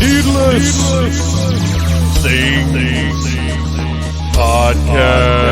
Needless Things Podcast.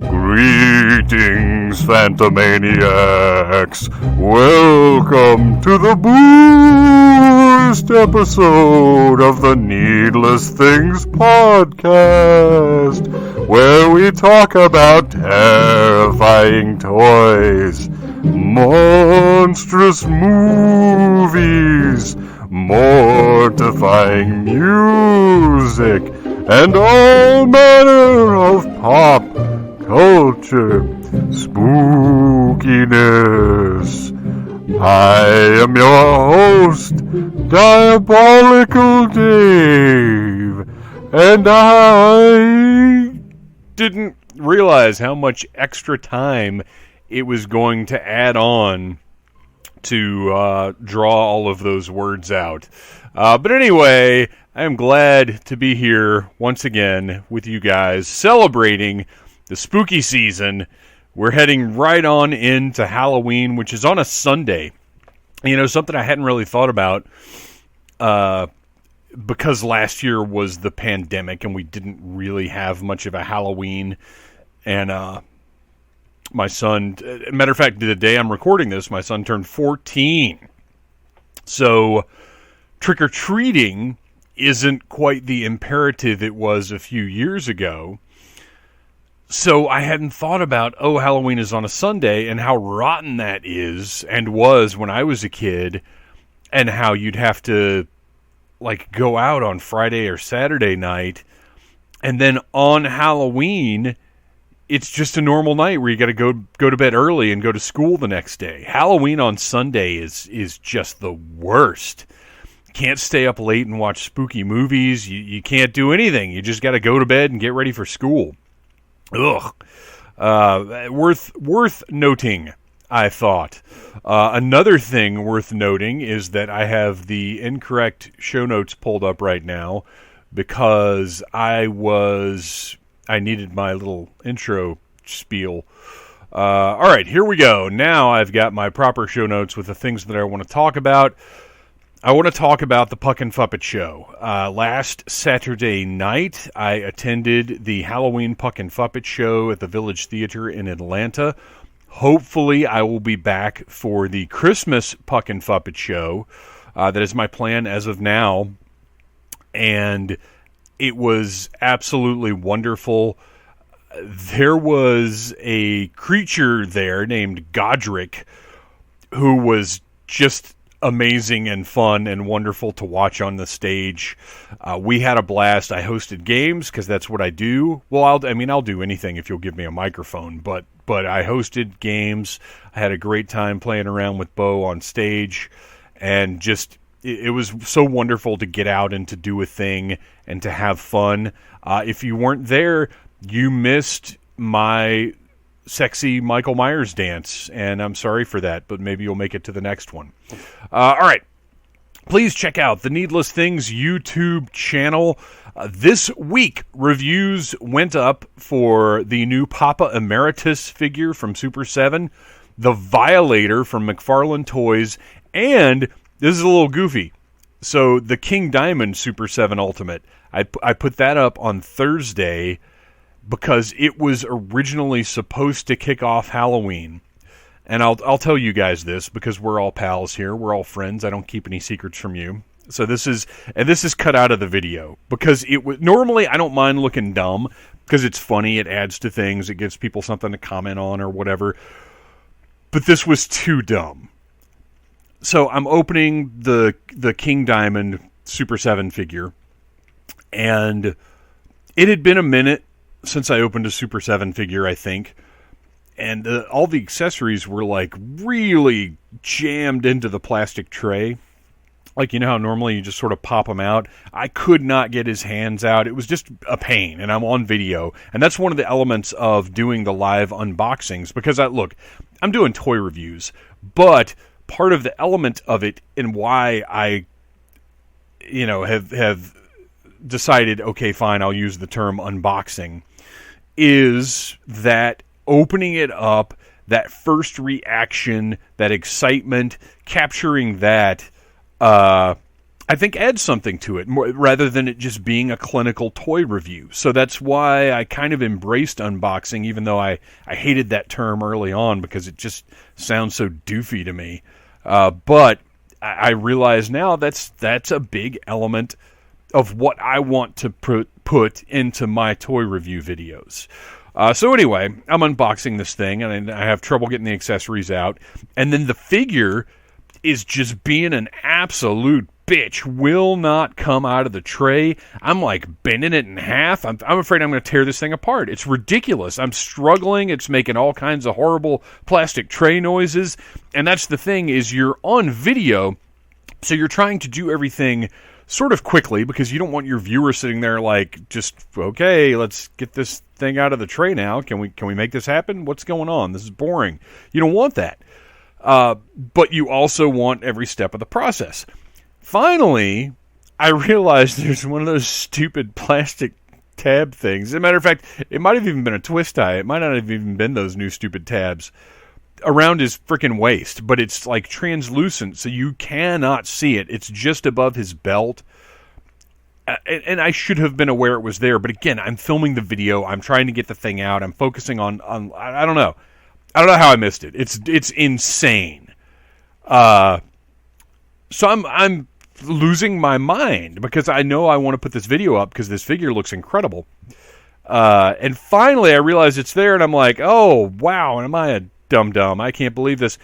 Greetings, Phantomaniacs! Welcome to the boost episode of the Needless Things Podcast, where we talk about terrifying toys, monstrous movies, mortifying music, and all manner of pop culture spookiness. I am your host, Diabolical Dave, and I didn't realize how much extra time it was going to add on to draw all of those words out. But anyway, I am glad to be here once again with you guys, celebrating the spooky season. We're heading right on into Halloween, which is on a Sunday. You know, something I hadn't really thought about because last year was the pandemic and we didn't really have much of a Halloween. And my son, matter of fact, the day I'm recording this, my son turned 14. So trick-or-treating isn't quite the imperative it was a few years ago. So I hadn't thought about, Halloween is on a Sunday, and how rotten that is, and was when I was a kid, and how you'd have to, like, go out on Friday or Saturday night, and then on Halloween, it's just a normal night where you got to go to bed early and go to school the next day. Halloween on Sunday is just the worst. Can't stay up late and watch spooky movies. You can't do anything. You just got to go to bed and get ready for school. Ugh. Worth noting, I thought. Another thing worth noting is that I have the incorrect show notes pulled up right now because I needed my little intro spiel. All right, here we go. Now I've got my proper show notes with the things that I want to talk about. I want to talk about the Puck and Puppet Show. Last Saturday night, I attended the Halloween Puck and Puppet Show at the Village Theater in Atlanta. Hopefully, I will be back for the Christmas Puck and Puppet Show. That is my plan as of now. And it was absolutely wonderful. There was a creature there named Godric who was just amazing and fun and wonderful to watch on the stage. We had a blast. I hosted games because that's what I do. Well, I'll do anything if you'll give me a microphone, but I hosted games. I had a great time playing around with Bo on stage, and just it was so wonderful to get out and to do a thing and to have fun. If you weren't there, you missed my sexy Michael Myers dance, and I'm sorry for that, but maybe you'll make it to the next one. All right. Please check out the Needless Things YouTube channel. This week, reviews went up for the new Papa Emeritus figure from Super 7, the Violator from McFarlane Toys, and this is a little goofy. So the King Diamond Super 7 Ultimate, I put that up on Thursday because it was originally supposed to kick off Halloween. And I'll tell you guys this because we're all pals here. We're all friends. I don't keep any secrets from you. So this is cut out of the video because normally I don't mind looking dumb because it's funny. It adds to things. It gives people something to comment on or whatever. But this was too dumb. So I'm opening the King Diamond Super 7 figure, and it had been a minute since I opened a Super 7 figure, I think. and all the accessories were like really jammed into the plastic tray. Like, you know how normally you just sort of pop them out? I could not get his hands out. It was just a pain, and I'm on video. And that's one of the elements of doing the live unboxings, because I'm doing toy reviews, but part of the element of it and why I, have decided, okay, fine, I'll use the term unboxing, is that opening it up, that first reaction, that excitement, capturing that, I think adds something to it, more, rather than it just being a clinical toy review. So that's why I kind of embraced unboxing, even though I hated that term early on because it just sounds so doofy to me. But I realize now that's a big element of what I want to put into my toy review videos. So anyway, I'm unboxing this thing, and I have trouble getting the accessories out. And then the figure is just being an absolute bitch, will not come out of the tray. I'm like bending it in half. I'm afraid I'm going to tear this thing apart. It's ridiculous. I'm struggling. It's making all kinds of horrible plastic tray noises. And that's the thing, is you're on video, so you're trying to do everything sort of quickly because you don't want your viewer sitting there like, just, okay, let's get this thing out of the tray now. Can we make this happen? What's going on? This is boring. You don't want that. But you also want every step of the process. Finally, I realized there's one of those stupid plastic tab things. As a matter of fact, it might have even been a twist tie. It might not have even been those new stupid tabs around his freaking waist, but it's like translucent, so you cannot see it. It's just above his belt. And I should have been aware it was there, but again, I'm filming the video. I'm trying to get the thing out. I'm focusing on I don't know. I don't know how I missed it. It's insane. So I'm losing my mind because I know I want to put this video up because this figure looks incredible. And finally I realize it's there, and I'm like, oh, wow, am I a dum-dum? I can't believe this.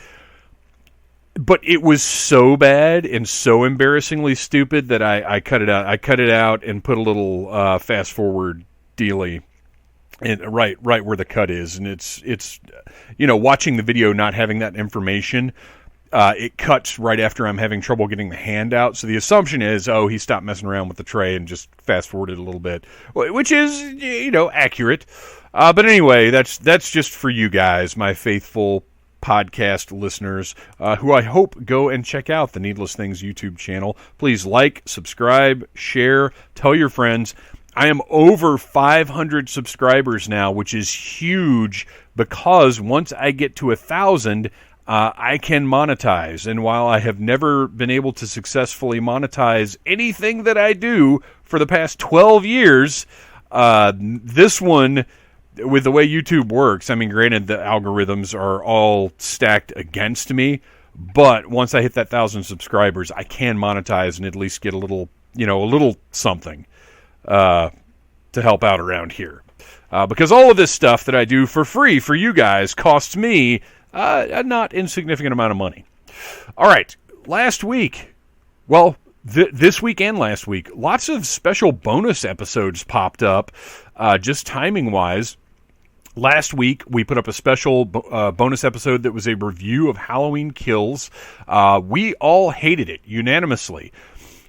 But it was so bad and so embarrassingly stupid that I cut it out. I cut it out and put a little fast-forward dealy and right where the cut is. And it's watching the video, not having that information, it cuts right after I'm having trouble getting the hand out. So the assumption is, oh, he stopped messing around with the tray and just fast-forwarded a little bit, which is, accurate. But anyway, that's just for you guys, my faithful podcast listeners, who I hope go and check out the Needless Things YouTube channel. Please like, subscribe, share, tell your friends. I am over 500 subscribers now, which is huge because once I get to 1,000, I can monetize. And while I have never been able to successfully monetize anything that I do for the past 12 years, this one, with the way YouTube works, I mean, granted, the algorithms are all stacked against me, but once I hit that 1,000 subscribers, I can monetize and at least get a little something to help out around here. Because all of this stuff that I do for free for you guys costs me a not insignificant amount of money. All right, last week, this week and last week, lots of special bonus episodes popped up, just timing-wise. Last week, we put up a special bonus episode that was a review of Halloween Kills. We all hated it unanimously.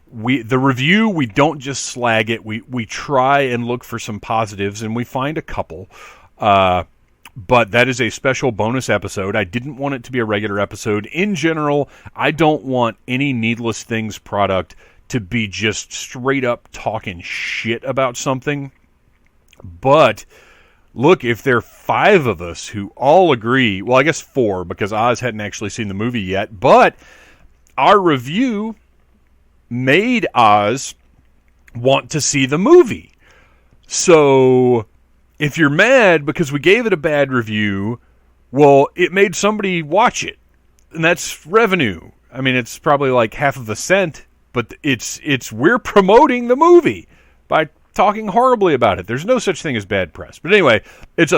The review, we don't just slag it. We try and look for some positives, and we find a couple. But that is a special bonus episode. I didn't want it to be a regular episode. In general, I don't want any Needless Things product to be just straight up talking shit about something. But look, if there are 5 of us who all agree, well, I guess 4, because Oz hadn't actually seen the movie yet, but our review made Oz want to see the movie. So if you're mad because we gave it a bad review, well, it made somebody watch it, and that's revenue. I mean, it's probably like half of a cent, but we're promoting the movie by talking horribly about it. There's no such thing as bad press. But anyway, it's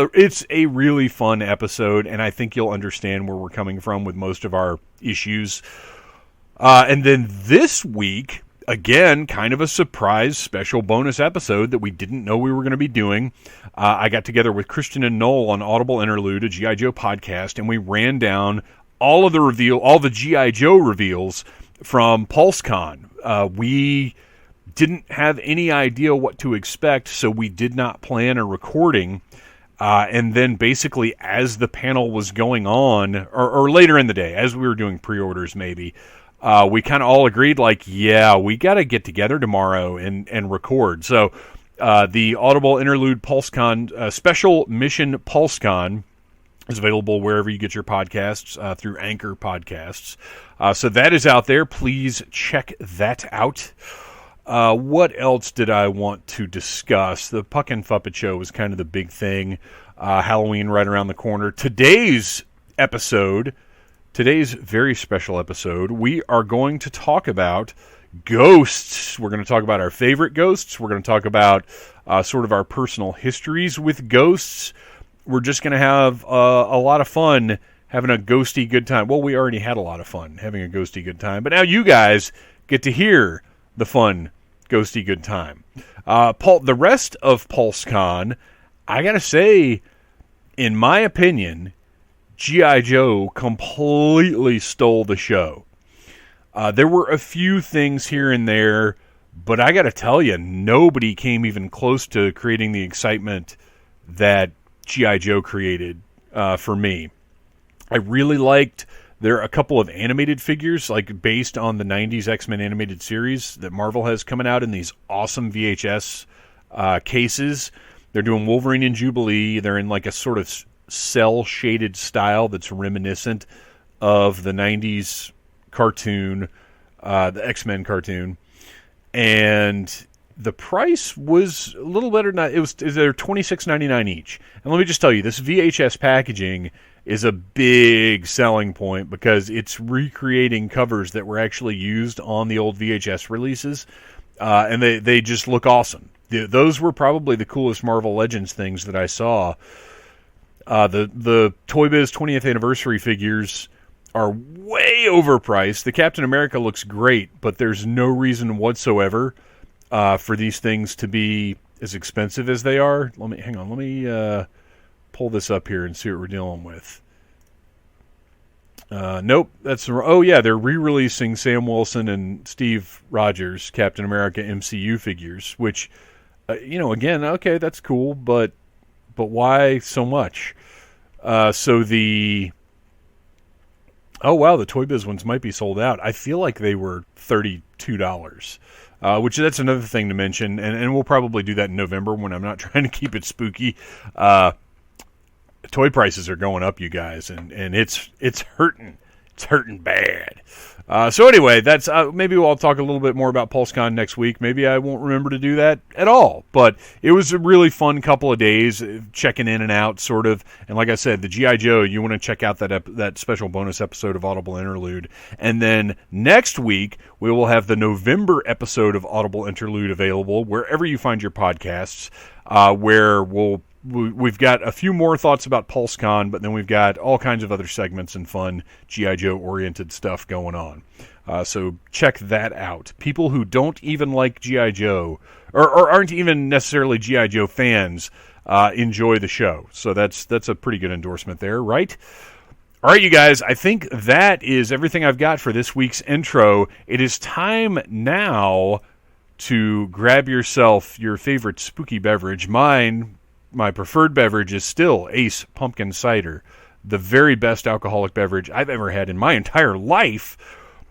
a really fun episode, and I think you'll understand where we're coming from with most of our issues. And then this week, again, kind of a surprise special bonus episode that we didn't know we were going to be doing. I got together with Christian and Noel on Audible Interlude, a G.I. Joe podcast, and we ran down all the G.I. Joe reveals from PulseCon. We didn't have any idea what to expect, so we did not plan a recording. And then basically as the panel was going on, or later in the day, as we were doing pre-orders maybe, we kind of all agreed, like, yeah, we got to get together tomorrow and record. So the Audible Interlude PulseCon, Special Mission PulseCon, is available wherever you get your podcasts, through Anchor Podcasts. So that is out there. Please check that out. What else did I want to discuss? The Puckin' Fuppet Show was kind of the big thing. Halloween right around the corner. Today's very special episode, we are going to talk about ghosts. We're going to talk about our favorite ghosts. We're going to talk about sort of our personal histories with ghosts. We're just going to have a lot of fun having a ghosty good time. Well, we already had a lot of fun having a ghosty good time, but now you guys get to hear the fun ghosty good time. The rest of PulseCon, I got to say, in my opinion, G.I. Joe completely stole the show. There were a few things here and there, but I got to tell you, nobody came even close to creating the excitement that G.I. Joe created for me. I really liked, there are a couple of animated figures, like based on the 90s X-Men animated series that Marvel has coming out in these awesome VHS cases. They're doing Wolverine and Jubilee. They're in like a sort of cell-shaded style that's reminiscent of the 90s cartoon, the X-Men cartoon. And the price was a little better than that. They're $26.99 each. And let me just tell you, this VHS packaging is a big selling point because it's recreating covers that were actually used on the old VHS releases, and they just look awesome. Those were probably the coolest Marvel Legends things that I saw. The Toy Biz 20th anniversary figures are way overpriced. The Captain America looks great, but there's no reason whatsoever for these things to be as expensive as they are. Let me pull this up here and see what we're dealing with. Nope, they're re-releasing Sam Wilson and Steve Rogers Captain America MCU figures, which, again, okay, that's cool, but why so much? The Toy Biz ones might be sold out. I feel like they were $32. Which that's another thing to mention, and we'll probably do that in November when I'm not trying to keep it spooky. Toy prices are going up, you guys, and it's hurting. It's hurting bad. So anyway, that's maybe I'll talk a little bit more about PulseCon next week. Maybe I won't remember to do that at all. But it was a really fun couple of days, checking in and out, sort of. And like I said, the G.I. Joe, you want to check out that special bonus episode of Audible Interlude. And then next week, we will have the November episode of Audible Interlude available wherever you find your podcasts, where we've got a few more thoughts about PulseCon, but then we've got all kinds of other segments and fun G.I. Joe-oriented stuff going on. So check that out. People who don't even like G.I. Joe, or aren't even necessarily G.I. Joe fans, enjoy the show. So that's a pretty good endorsement there, right? All right, you guys, I think that is everything I've got for this week's intro. It is time now to grab yourself your favorite spooky beverage. My preferred beverage is still Ace Pumpkin Cider, the very best alcoholic beverage I've ever had in my entire life.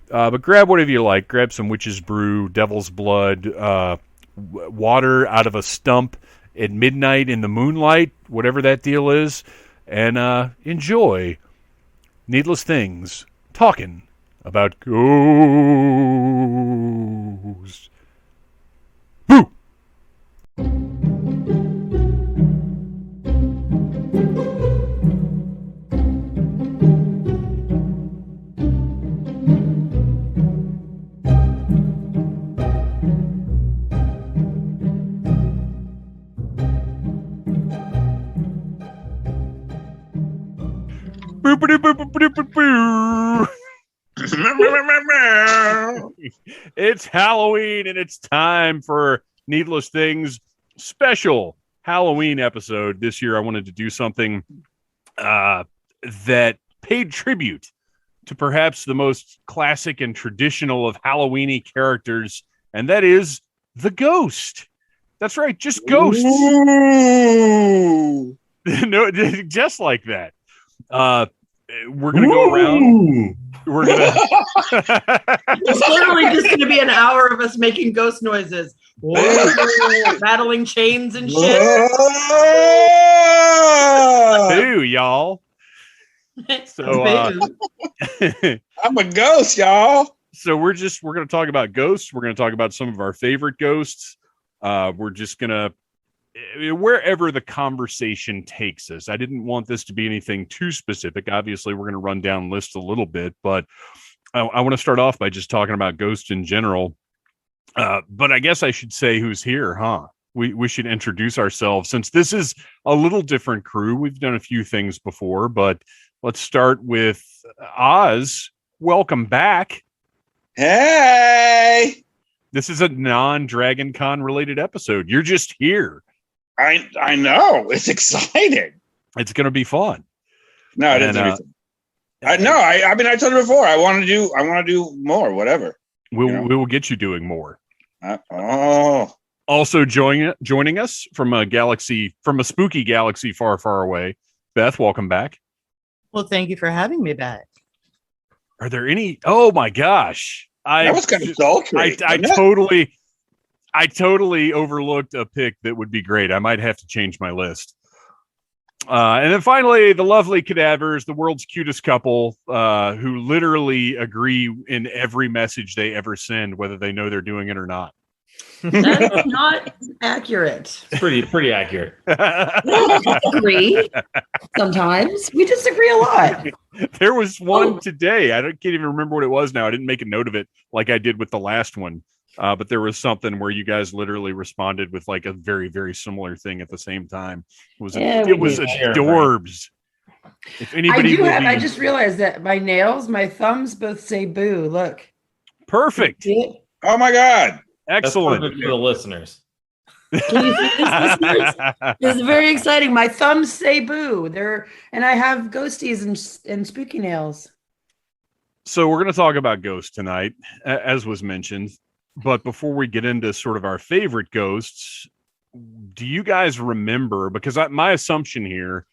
But grab whatever you like. Grab some Witch's Brew, Devil's Blood, water out of a stump at midnight in the moonlight, whatever that deal is, and enjoy Needless Things, talking about ghosts. Boo! It's Halloween, and it's time for Needless Things special Halloween episode. This year, I wanted to do something that paid tribute to perhaps the most classic and traditional of Halloween-y characters, and that is the ghost. That's right, just ghosts. No, just like that. We're gonna go around. We're gonna. It's literally just gonna be an hour of us making ghost noises, rattling chains and shit. Boo, y'all. So I'm a ghost, y'all. So we're gonna talk about ghosts. We're gonna talk about some of our favorite ghosts. We're just gonna wherever the conversation takes us. I didn't want this to be anything too specific. Obviously, we're gonna run down lists a little bit, but I want to start off by just talking about ghosts in general. But I guess I should say who's here, huh? We should introduce ourselves since this is a little different crew. We've done a few things before, but let's start with Oz. Welcome back. Hey. This is a non-Dragon Con related episode. You're just here. I know. It's exciting. It's going to be fun. No, it isn't. I mean, I told you before. I want to do more. Whatever. We will get you doing more. Oh. Also joining us from a spooky galaxy far, far away. Beth, welcome back. Well, thank you for having me back. Are there any? Oh my gosh! That was kind of sultry. I totally overlooked a pick that would be great. I might have to change my list. And then finally, the lovely cadavers, the world's cutest couple, who literally agree in every message they ever send, whether they know they're doing it or not. That's not accurate. It's pretty accurate. We disagree sometimes. We disagree a lot. There was one today. Can't even remember what it was now. I didn't make a note of it like I did with the last one. But there was something where you guys literally responded with like a very, very similar thing at the same time. It was adorbs. If anybody I just realized that my nails, my thumbs both say boo. Look. Perfect. Oh my God. Excellent. That's perfect for the listeners. Can you see this, listeners? This is very exciting. My thumbs say boo. And I have ghosties and spooky nails. So we're going to talk about ghosts tonight, as was mentioned. But before we get into sort of our favorite ghosts, do you guys remember? Because my assumption here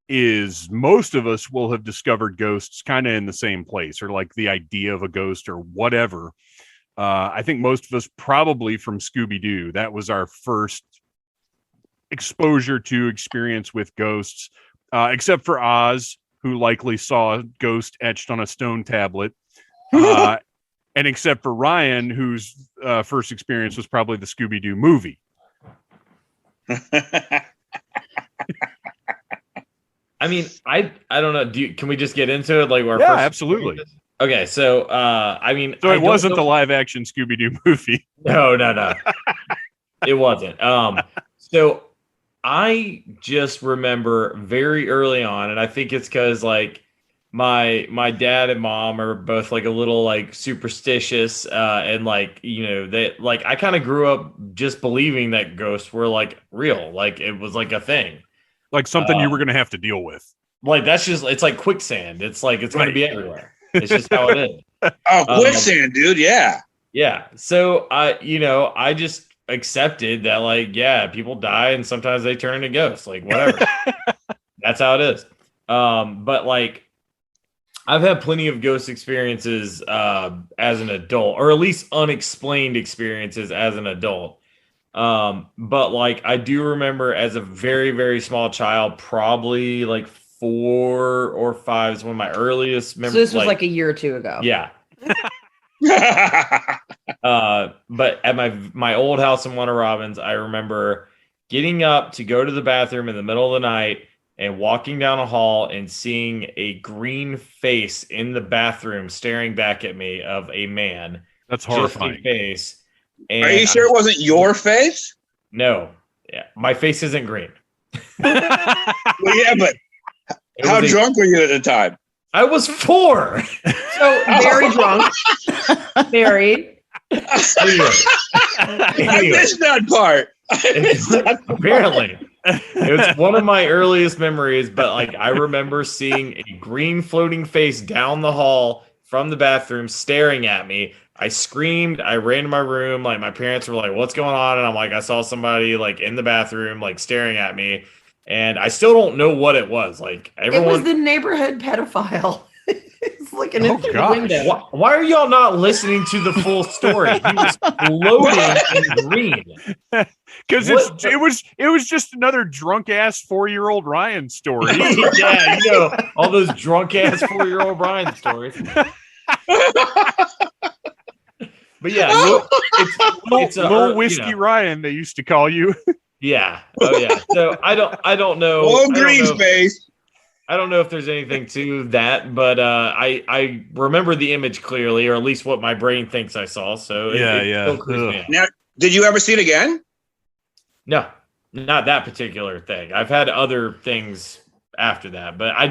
is most of us will have discovered ghosts kind of in the same place, or like the idea of a ghost or whatever. I think most of us probably from Scooby-Doo. That was our first exposure to experience with ghosts, except for Oz, who likely saw a ghost etched on a stone tablet. And except for Ryan, whose first experience was probably the Scooby-Doo movie. I mean, I don't know. Can we just get into it? Like, yeah, absolutely. Okay, so I mean, so it wasn't the live-action Scooby-Doo movie. No, it wasn't. So I just remember very early on, and I think it's because like my dad and mom are both like a little like superstitious, and like they like I kind of grew up just believing that ghosts were like real, like it was like a thing, like something you were going to have to deal with. Like it's like quicksand. It's like it's going to be everywhere. It's just how it is. Oh, quicksand, dude. Yeah. Yeah. So I just accepted that, like, yeah, people die and sometimes they turn into ghosts. Like, whatever. That's how it is. But like, I've had plenty of ghost experiences as an adult, or at least unexplained experiences as an adult. But like, I do remember as a very, very small child, probably like 4 or 5 is one of my earliest memories. So this was like a year or two ago. Yeah. But at my old house in Warner Robins, I remember getting up to go to the bathroom in the middle of the night and walking down a hall and seeing a green face in the bathroom staring back at me of a man. That's horrifying. Just a face. And are you sure it wasn't your face? No. Yeah. My face isn't green. Well, yeah, but how drunk were you at the time? I was 4. So very drunk. Very. I missed that part. Apparently, it was one of my earliest memories, but like I remember seeing a green floating face down the hall from the bathroom staring at me. I screamed, I ran to my room, like my parents were like, "What's going on?" And I'm like, "I saw somebody like in the bathroom like staring at me." And I still don't know what it was. Like everyone, It was the neighborhood pedophile. It's looking into the window. Why are y'all not listening to the full story? He was floating in green. Because it was just another drunk ass 4-year-old Ryan story. Yeah, you know, all those drunk ass 4-year-old Ryan stories. But yeah, it's little whiskey, you know. Ryan, they used to call you. Yeah. Oh yeah. So I don't know. Oh, green space. I don't know if there's anything to that, but I remember the image clearly, or at least what my brain thinks I saw. So yeah. Now, did you ever see it again? No, not that particular thing. I've had other things after that, but I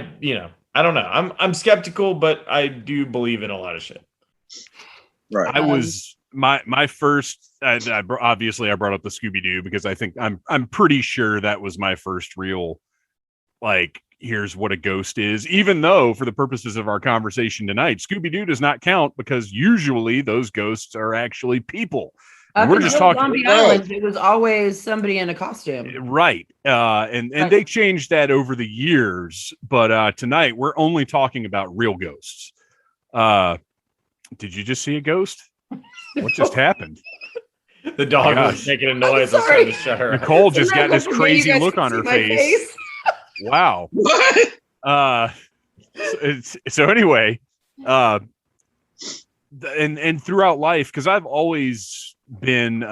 don't know. I'm skeptical, but I do believe in a lot of shit. Right. I was my first. Obviously, I brought up the Scooby-Doo because I think I'm pretty sure that was my first real, like, here's what a ghost is. Even though, for the purposes of our conversation tonight, Scooby-Doo does not count because usually those ghosts are actually people. And we're just talking. Zombie Island, it was always somebody in a costume, right? And they changed that over the years. But tonight we're only talking about real ghosts. Did you just see a ghost? What just happened? The dog was making a noise. I was trying to shut her. Nicole just got this crazy look on her face. Wow. What? So anyway, and throughout life, because I've always been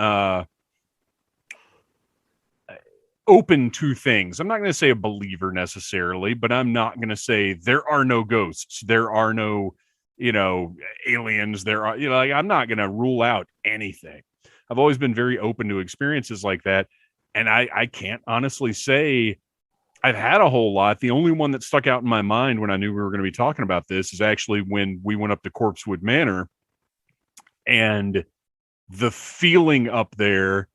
open to things. I'm not going to say a believer necessarily, but I'm not going to say there are no ghosts. There are no, aliens. There are, like, I'm not going to rule out anything. I've always been very open to experiences like that. And I can't honestly say I've had a whole lot. The only one that stuck out in my mind when I knew we were going to be talking about this is actually when we went up to Corpsewood Manor, and the feeling up there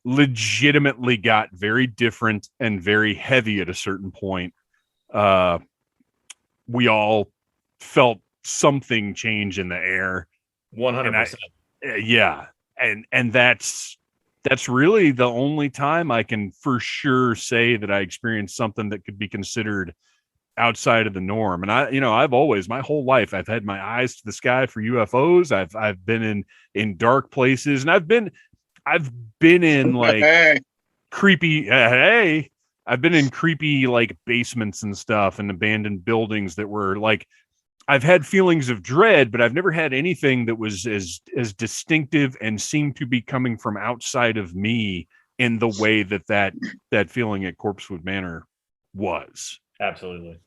legitimately got very different and very heavy at a certain point. We all felt something change in the air. 100%. Yeah. And that's really the only time I can for sure say that I experienced something that could be considered outside of the norm. And I've always, my whole life, I've had my eyes to the sky for UFOs. I've been in dark places, and I've been in like creepy, I've been in creepy like basements and stuff and abandoned buildings that were like, I've had feelings of dread, but I've never had anything that was as distinctive and seemed to be coming from outside of me in the way that feeling at Corpsewood Manor was. Absolutely.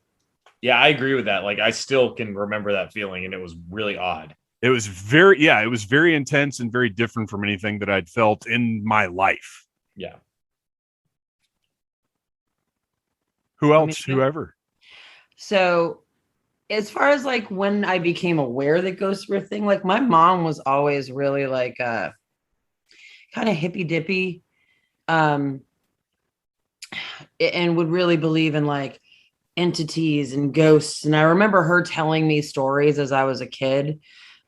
Yeah, I agree with that. Like, I still can remember that feeling, and it was really odd. It was very intense and very different from anything that I'd felt in my life. Yeah. Who else? Whoever. So, as far as like when I became aware that ghosts were a thing, like my mom was always really like kind of hippy dippy, and would really believe in like entities and ghosts. And I remember her telling me stories as I was a kid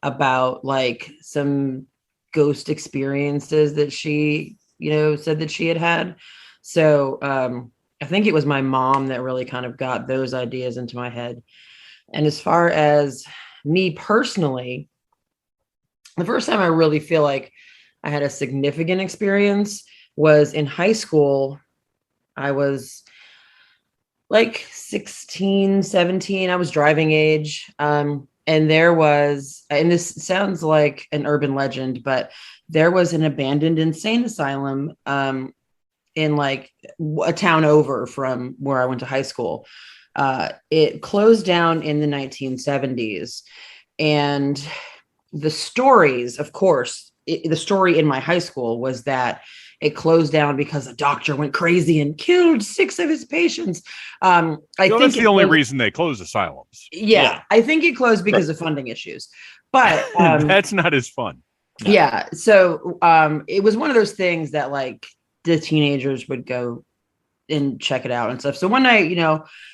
about like some ghost experiences that she, said that she had. So I think it was my mom that really kind of got those ideas into my head. And as far as me personally, the first time I really feel like I had a significant experience was in high school. I was like 16, 17. I was driving age. And there was, and this sounds like an urban legend, but there was an abandoned insane asylum in like a town over from where I went to high school. It closed down in the 1970s, and the stories, of course, the story in my high school was that it closed down because a doctor went crazy and killed 6 of his patients. I think that's the only reason they close asylums. Yeah, I think it closed because of funding issues, but that's not as fun. No. Yeah. So it was one of those things that like the teenagers would go and check it out and stuff. So one night,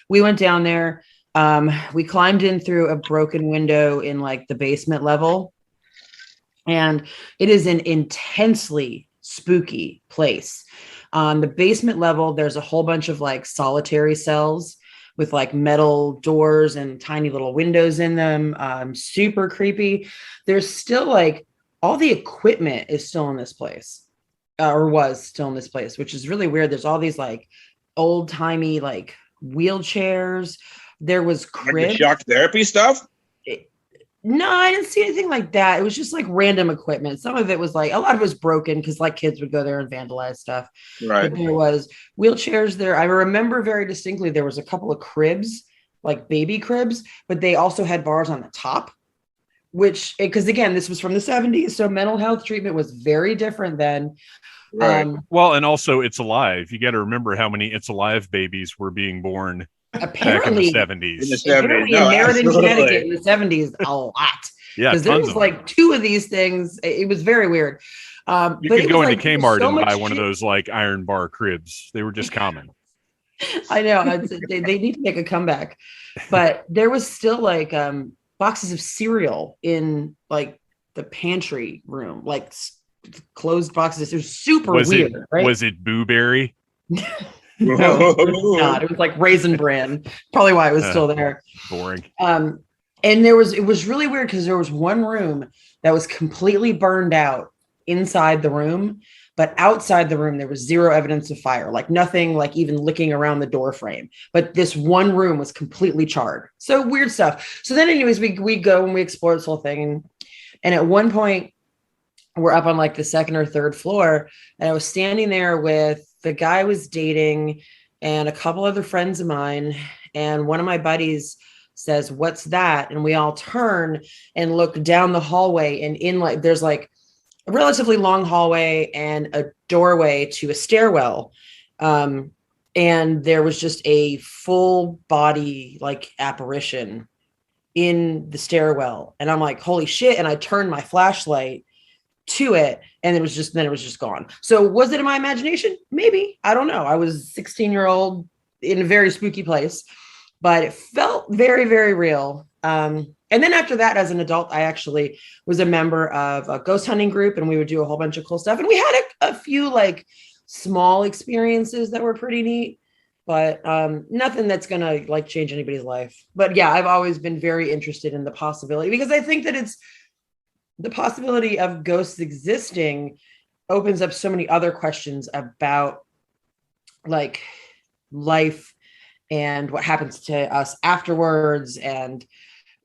we went down there. We climbed in through a broken window in like the basement level. And it is an intensely spooky place. On the basement level, there's a whole bunch of like solitary cells with like metal doors and tiny little windows in them. Super creepy. There's still like all the equipment is still in this place, or was still in this place, which is really weird. There's all these like old timey like wheelchairs. There was cribs. Like the shock therapy stuff? No, I didn't see anything like that. It was just like random equipment. Some of it was like, a lot of it was broken because like kids would go there and vandalize stuff. Right. But there was wheelchairs there. I remember very distinctly there was a couple of cribs, like baby cribs, but they also had bars on the top, which, because again, this was from the 70s. So mental health treatment was very different then. Right. Well, and also It's Alive. You got to remember how many It's Alive babies were being born Apparently, back in the 70s. In the 70s. apparently No, in Meriden, absolutely. Connecticut in the 70s, a lot. Yeah, Because there tons was of like two of these things. It was very weird. You But could it go was into like, Kmart so and much buy one of shit. those like iron bar cribs. They were just common. I know they need to make a comeback, but there was still like boxes of cereal in like the pantry room, like closed boxes. It was super weird, right? Was it Boo Berry? No, it was not. It was like Raisin Bran. Probably why it was still there. Boring. And it was really weird because there was one room that was completely burned out inside the room, but outside the room there was zero evidence of fire, like nothing, like even licking around the door frame. But this one room was completely charred. So weird stuff. So then, anyways, we go and we explore this whole thing, and at one point we're up on like the second or third floor, and I was standing there with the guy I was dating and a couple other friends of mine, and one of my buddies says, "What's that?" And we all turn and look down the hallway, and in like there's like a relatively long hallway and a doorway to a stairwell. And there was just a full body like apparition in the stairwell. And I'm like, holy shit. And I turned my flashlight to it, and it was just gone. So was it in my imagination? Maybe. I don't know. I was a 16-year-old in a very spooky place, but it felt very, very real. And then after that, as an adult, I actually was a member of a ghost hunting group, and we would do a whole bunch of cool stuff. And we had a few like small experiences that were pretty neat, but nothing that's going to like change anybody's life. But yeah, I've always been very interested in the possibility, because I think that it's the possibility of ghosts existing opens up so many other questions about like life and what happens to us afterwards, and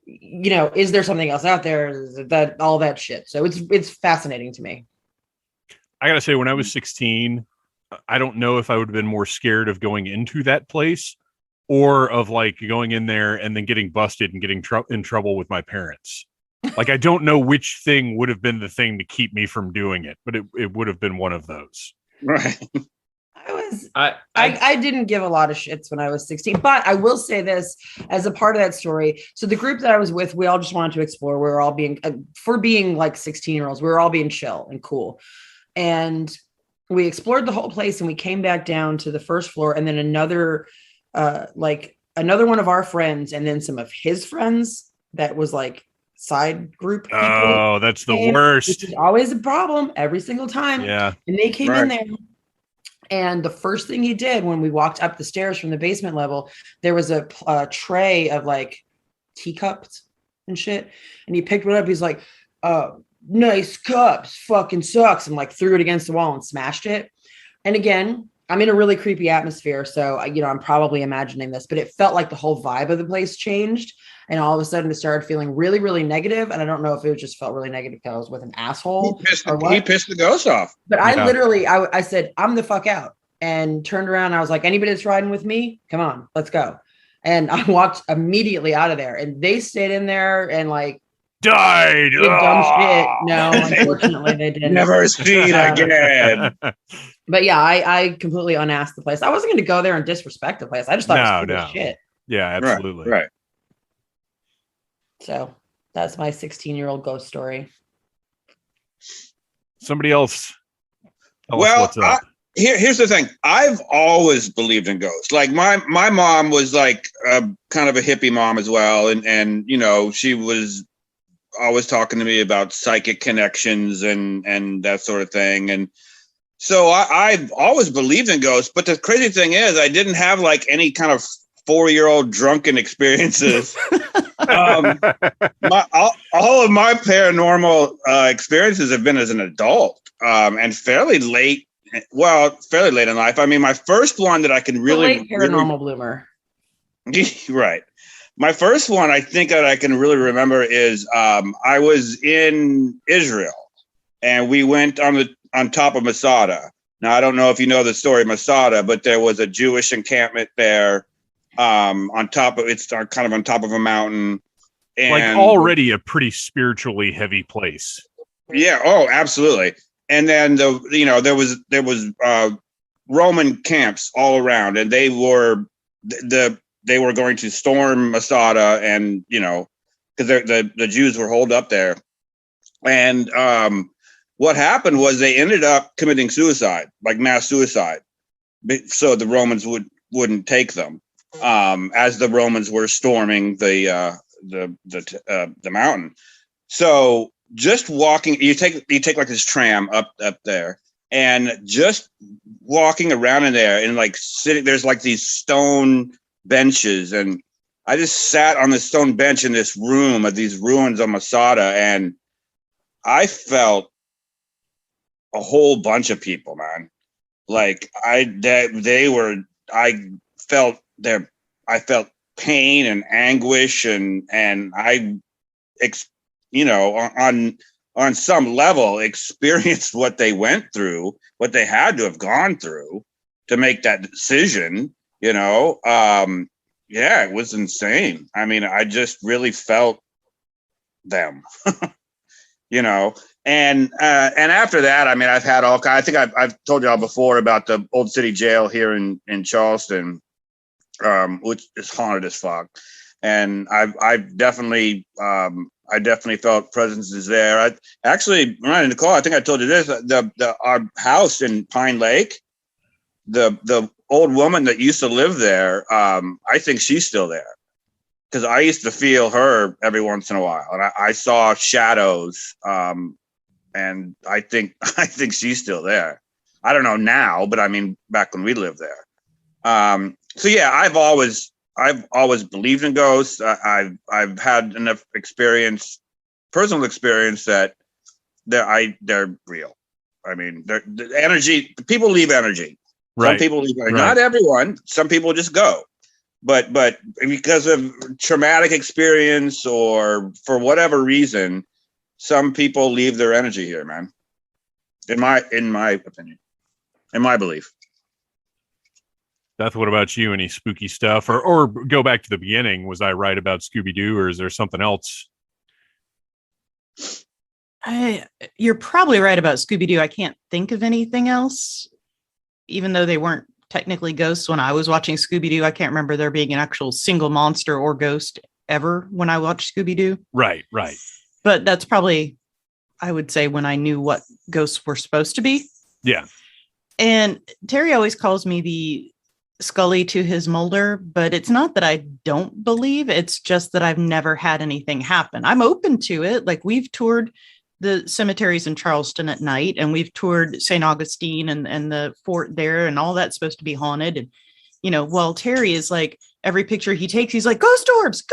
is there something else out there, that all that shit. So it's fascinating to me. I gotta say, when I was 16, I don't know if I would have been more scared of going into that place or of like going in there and then getting busted and getting in trouble with my parents. Like, I don't know which thing would have been the thing to keep me from doing it, but it would have been one of those. Right. I didn't give a lot of shits when I was 16, but I will say this as a part of that story. So the group that I was with, we all just wanted to explore. We were all being, for being like 16-year-olds, we were all being chill and cool. And we explored the whole place, and we came back down to the first floor, and then another one of our friends, and then some of his friends that was like side group people. Oh, that's the worst. Which is always a problem every single time. Yeah. And they came in there. And the first thing he did when we walked up the stairs from the basement level, there was a tray of like teacups and shit. And he picked one up. He's like, nice cups, fucking sucks. And like threw it against the wall and smashed it. And again, I'm in a really creepy atmosphere. So, I'm probably imagining this, but it felt like the whole vibe of the place changed. And all of a sudden it started feeling really, really negative. And I don't know if it just felt really negative because I was with an asshole. He pissed the ghost off. But I literally, I said, I'm the fuck out, and turned around. And I was like, anybody that's riding with me, come on, let's go. And I walked immediately out of there, and they stayed in there and like died. Did dumb shit. No, unfortunately they didn't. Never seen again. But yeah, I completely unasked the place. I wasn't going to go there and disrespect the place. I just thought it was cool as shit. Yeah, absolutely. Right. So that's my 16-year-old ghost story. Somebody else. Tell us Well, what's up. here's the thing. I've always believed in ghosts. Like my mom was like kind of a hippie mom as well, and you know, she was always talking to me about psychic connections and that sort of thing. And so I've always believed in ghosts. But the crazy thing is, I didn't have like any kind of 4-year-old drunken experiences. All of my paranormal experiences have been as an adult, and fairly late in life. I mean, my first one that I can really paranormal bloomer. Right. My first one I think that I can really remember is I was in Israel, and we went on top of Masada. Now, I don't know if you know the story of Masada, but there was a Jewish encampment there on top of a mountain. And like already a pretty spiritually heavy place. Yeah. Oh, absolutely. And then there was Roman camps all around, and they were going to storm Masada, and because the Jews were holed up there. And what happened was they ended up committing suicide, like mass suicide, so the Romans wouldn't take them as the Romans were storming the mountain. So just walking, you take like this tram up there, and just walking around in there and like sitting, there's like these stone benches, and I just sat on this stone bench in this room of these ruins of Masada, and I felt a whole bunch of people, man. Like I felt pain and anguish, and I on some level experienced what they went through, what they had to have gone through to make that decision. It was insane. I mean, I just really felt them. And after that, I mean, I've had all kinds. I think I've told y'all before about the Old City Jail here in Charleston, which is haunted as fuck. And I've definitely felt presences there. Ryan and Nicole, I think I told you this. Our house in Pine Lake, the old woman that used to live there, I think she's still there, because I used to feel her every once in a while, and I saw shadows. And I think she's still there. I don't know now, but I mean, back when we lived there. So yeah, I've always believed in ghosts. I've had enough personal experience that they're real. I mean, the energy. People leave energy. Right. Some people leave energy. Right. Not everyone. Some people just go. But because of traumatic experience or for whatever reason, some people leave their energy here, man. In my opinion, in my belief. Beth, what about you? Any spooky stuff? Or go back to the beginning. Was I right about Scooby-Doo, or is there something else? You're probably right about Scooby-Doo. I can't think of anything else, even though they weren't technically ghosts when I was watching Scooby-Doo. I can't remember there being an actual single monster or ghost ever when I watched Scooby-Doo. Right. But that's probably, I would say, when I knew what ghosts were supposed to be. Yeah. And Terry always calls me the Scully to his Mulder, but it's not that I don't believe. It's just that I've never had anything happen. I'm open to it. Like, we've toured the cemeteries in Charleston at night, and we've toured St. Augustine and the fort there, and all that's supposed to be haunted. And, while Terry is like, every picture he takes, he's like, ghost orbs.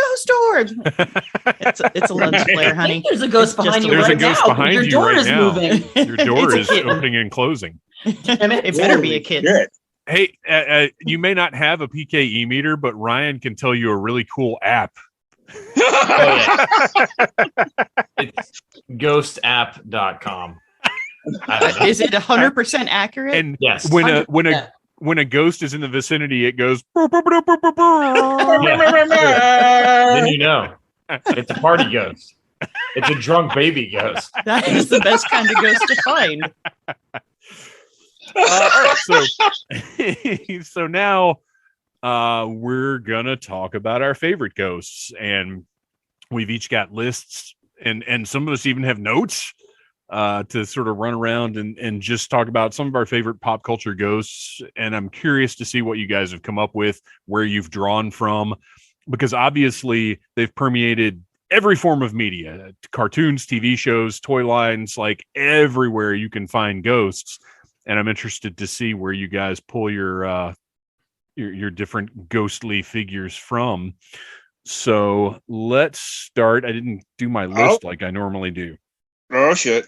It's a lens flare, honey. There's a ghost behind you right now. Your door is moving. Your door is opening and closing. It better be a kid. Hey, you may not have a PKE meter, but Ryan can tell you a really cool app. It's ghostapp.com. Is it 100% accurate? And yes. When a ghost is in the vicinity, it goes. Then it's a party ghost. It's a drunk baby ghost. That is the best kind of ghost to find. All right, so now we're gonna talk about our favorite ghosts, and we've each got lists, and some of us even have notes to sort of run around and just talk about some of our favorite pop culture ghosts. And I'm curious to see what you guys have come up with, where you've drawn from, because obviously they've permeated every form of media, cartoons, TV shows, toy lines, like everywhere you can find ghosts. And I'm interested to see where you guys pull your different ghostly figures from. So let's start. I didn't do my list like I normally do. Oh, shit.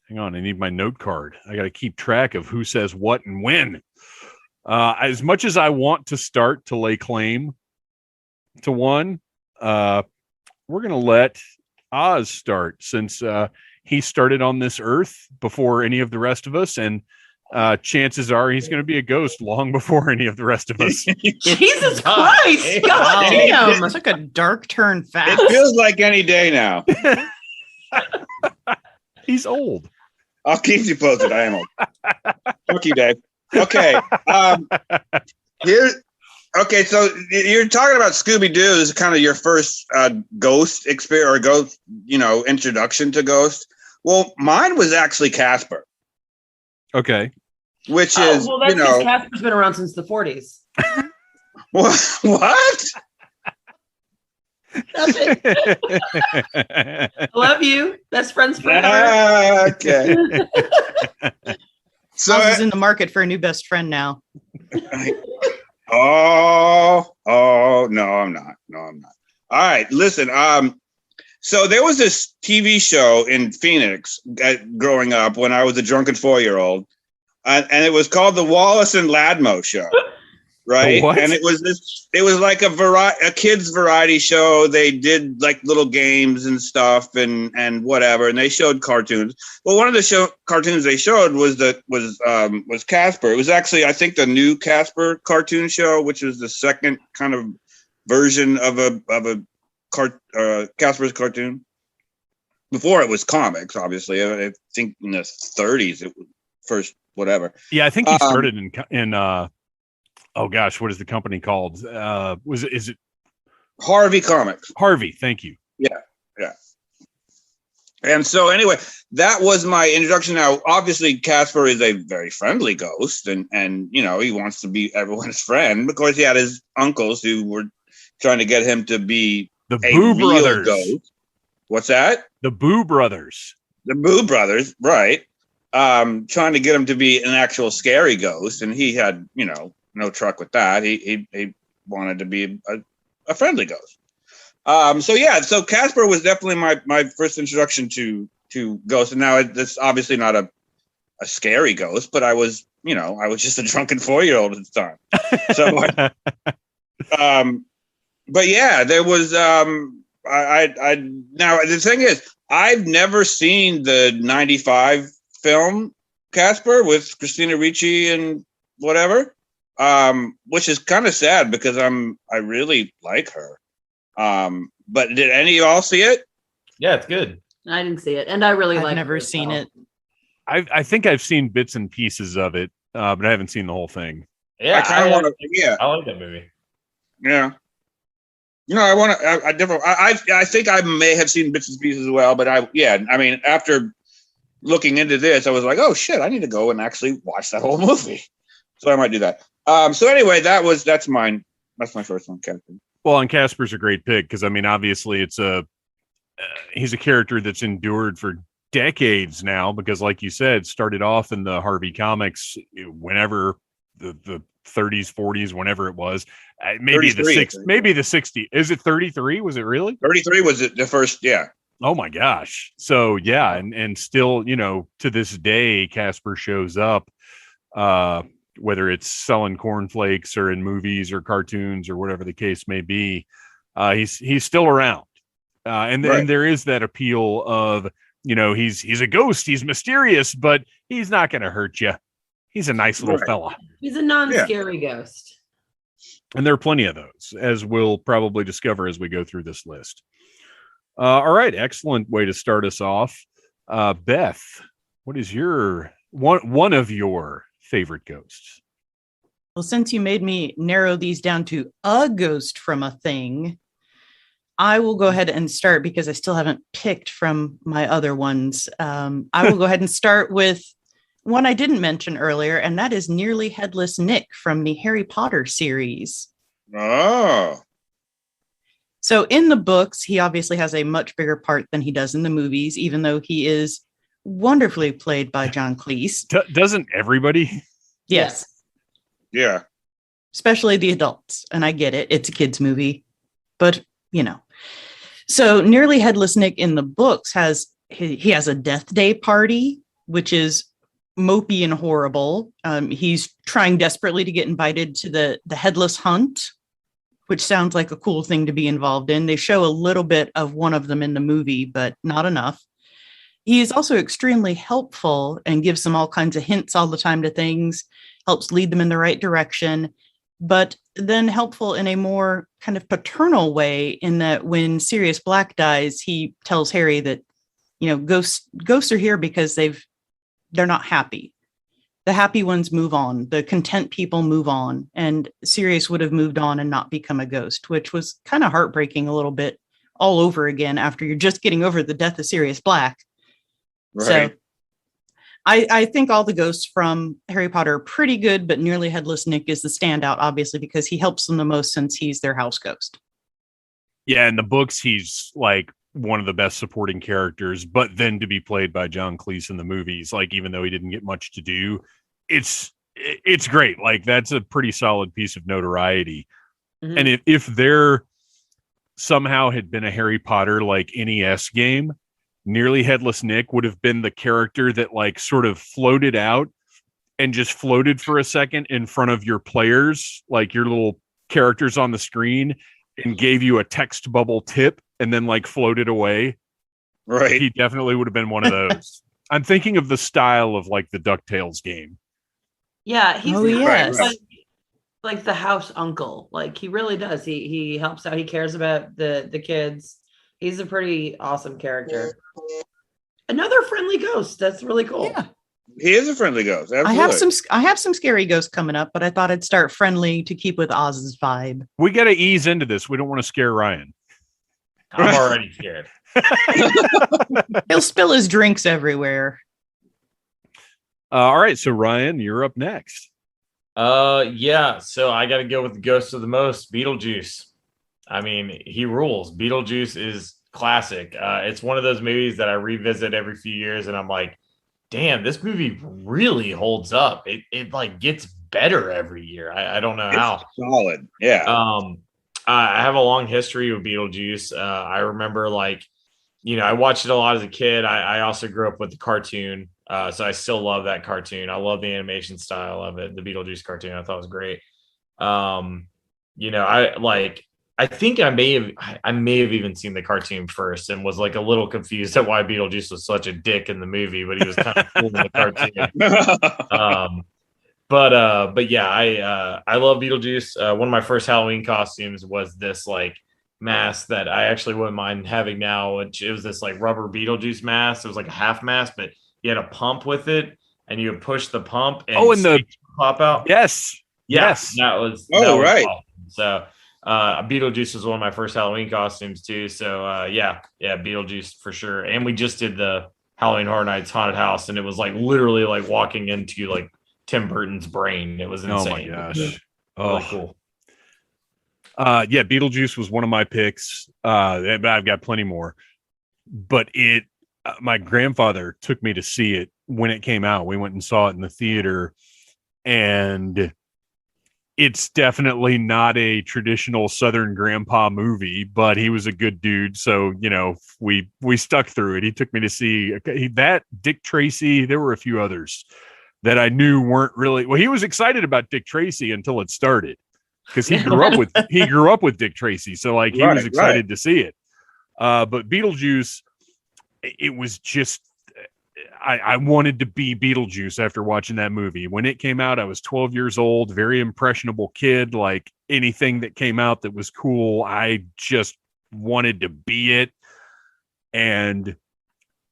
Hang on, I need my note card. I got to keep track of who says what and when. As much as I want to start to lay claim to one, we're going to let Oz start, since he started on this earth before any of the rest of us, and chances are he's going to be a ghost long before any of the rest of us. Jesus Christ! God damn! It took a dark turn fast. It feels like any day now. He's old. I'll keep you posted. I am old. Fuck you, Dave. Okay. Okay, so you're talking about Scooby-Doo. This is kind of your first ghost experience, or ghost, introduction to ghosts. Well, mine was actually Casper. Okay. Which is, well, that's because Casper's been around since the 40s. What? Nothing. I love you. Best friends forever. Okay. So Oz is in the market for a new best friend now. Oh, no, I'm not. All right, listen. So there was this TV show in Phoenix growing up when I was a drunken 4-year-old, and it was called the Wallace and Ladmo Show. Right. What? And it was like a kids variety show. They did like little games and stuff and whatever. And they showed cartoons. Well, one of the cartoons they showed was Casper. It was actually, I think, the new Casper cartoon show, which was the second kind of version of Casper's cartoon. Before it was comics, obviously. I think in the 30s it was first, whatever. Yeah, I think he started in oh gosh, what is the company called? Is it Harvey Comics? Harvey, thank you. Yeah. And so anyway, that was my introduction. Now, obviously, Casper is a very friendly ghost, and he wants to be everyone's friend. Of course, he had his uncles who were trying to get him to be the Boo Brothers. Ghost. What's that? The Boo Brothers. The Boo Brothers, right? Trying to get him to be an actual scary ghost, and he had, no truck with that. He wanted to be a friendly ghost. So Casper was definitely my first introduction to ghosts. And now it's obviously not a scary ghost, but I was just a drunken 4-year-old at the time. So, but yeah, there was, I now the thing is, I've never seen the 95 film Casper with Christina Ricci and whatever. Which is kind of sad because I really like her. But did any of y'all see it? Yeah, it's good. I didn't see it, and I really like. I've never seen it. I think I've seen bits and pieces of it, but I haven't seen the whole thing. Yeah, I kind of want to. Yeah, I like that movie. Yeah. I want to. I think I may have seen bits and pieces as well, but I mean, after looking into this, I was like, oh shit, I need to go and actually watch that whole movie. So I might do that. So anyway, that's mine. That's my first one, Captain. Well, and Casper's a great pick because, I mean, obviously he's a character that's endured for decades now because, like you said, started off in the Harvey comics whenever the 30s, 40s, whenever it was. Maybe the 60s. Is it 33? Was it really? 33 was the first, yeah. Oh my gosh. So yeah, and still, to this day, Casper shows up. Whether it's selling cornflakes or in movies or cartoons or whatever the case may be, he's still around. And there is that appeal of, he's a ghost, he's mysterious, but he's not going to hurt you. He's a nice little fella. He's a non-scary ghost. And there are plenty of those, as we'll probably discover as we go through this list. All right. Excellent way to start us off. Beth, what is your one of your favorite ghosts? Well, since you made me narrow these down to a ghost from a thing, I will go ahead and start because I still haven't picked from my other ones. I will go ahead and start with one I didn't mention earlier, and that is Nearly Headless Nick from the Harry Potter series. Oh. So in the books, he obviously has a much bigger part than he does in the movies, even though he is wonderfully played by John Cleese. Doesn't everybody? Yes. Yeah. Especially the adults. And I get it. It's a kid's movie. But, you know. So Nearly Headless Nick in the books he has a death day party, which is mopey and horrible. He's trying desperately to get invited to the headless hunt, which sounds like a cool thing to be involved in. They show a little bit of one of them in the movie, but not enough. He is also extremely helpful and gives them all kinds of hints all the time to things, helps lead them in the right direction, but then helpful in a more kind of paternal way in that when Sirius Black dies, he tells Harry that, you know, ghosts are here because they're not happy. The happy ones move on. The content people move on. And Sirius would have moved on and not become a ghost, which was kind of heartbreaking a little bit all over again after you're just getting over the death of Sirius Black. Right. So I think all the ghosts from Harry Potter are pretty good, but Nearly Headless Nick is the standout, obviously, because he helps them the most since he's their house ghost. Yeah, in the books, he's like one of the best supporting characters, but then to be played by John Cleese in the movies, like even though he didn't get much to do, it's great. Like that's a pretty solid piece of notoriety. Mhm. And if there somehow had been a Harry Potter like NES game, Nearly Headless Nick would have been the character that like sort of floated out and just floated for a second in front of your players, like your little characters on the screen, and gave you a text bubble tip and then like floated away. Right. He definitely would have been one of those. I'm thinking of the style of like the DuckTales game. Yeah, he's Oh, yes. like the house uncle. Like he really does. He helps out. He cares about the kids. He's a pretty awesome character. Another friendly ghost. That's really cool. Yeah. He is a friendly ghost. Absolutely. I have some scary ghosts coming up, but I thought I'd start friendly to keep with Oz's vibe. We got to ease into this. We don't want to scare Ryan. I'm already scared. He'll spill his drinks everywhere. All right. So Ryan, you're up next. Yeah. So I got to go with the ghost of the most, Beetlejuice. I mean, he rules. Beetlejuice is classic. It's one of those movies that I revisit every few years, and I'm like, damn, this movie really holds up. It like gets better every year. I don't know how. It's solid. Yeah. I have a long history with Beetlejuice. I remember I watched it a lot as a kid. I also grew up with the cartoon. So I still love that cartoon. I love the animation style of it. The Beetlejuice cartoon I thought was great. I think I may have even seen the cartoon first and was like a little confused at why Beetlejuice was such a dick in the movie, but he was kind of cool in the cartoon. But yeah, I love Beetlejuice. One of my first Halloween costumes was this like mask that I actually wouldn't mind having now, which it was this like rubber Beetlejuice mask. It was like a half mask, but you had a pump with it, and you would push the pump and the pop out. Yes. Yeah, Yes. that was right. awesome. So Beetlejuice was one of my first Halloween costumes too. So yeah, Beetlejuice for sure. And we just did the Halloween Horror Nights haunted house, and it was like literally like walking into like Tim Burton's brain. It was insane. Oh my gosh. Really cool. Yeah, Beetlejuice was one of my picks. But I've got plenty more. But my grandfather took me to see it when it came out. We went and saw it in the theater, and it's definitely not a traditional Southern grandpa movie, but he was a good dude. So, we stuck through it. He took me to see that Dick Tracy. There were a few others that I knew weren't really, well, he was excited about Dick Tracy until it started, because he grew up with Dick Tracy. So like he was excited to see it. But Beetlejuice, it was just, I wanted to be Beetlejuice after watching that movie. When it came out, I was 12 years old, very impressionable kid. Like anything that came out that was cool, I just wanted to be it. And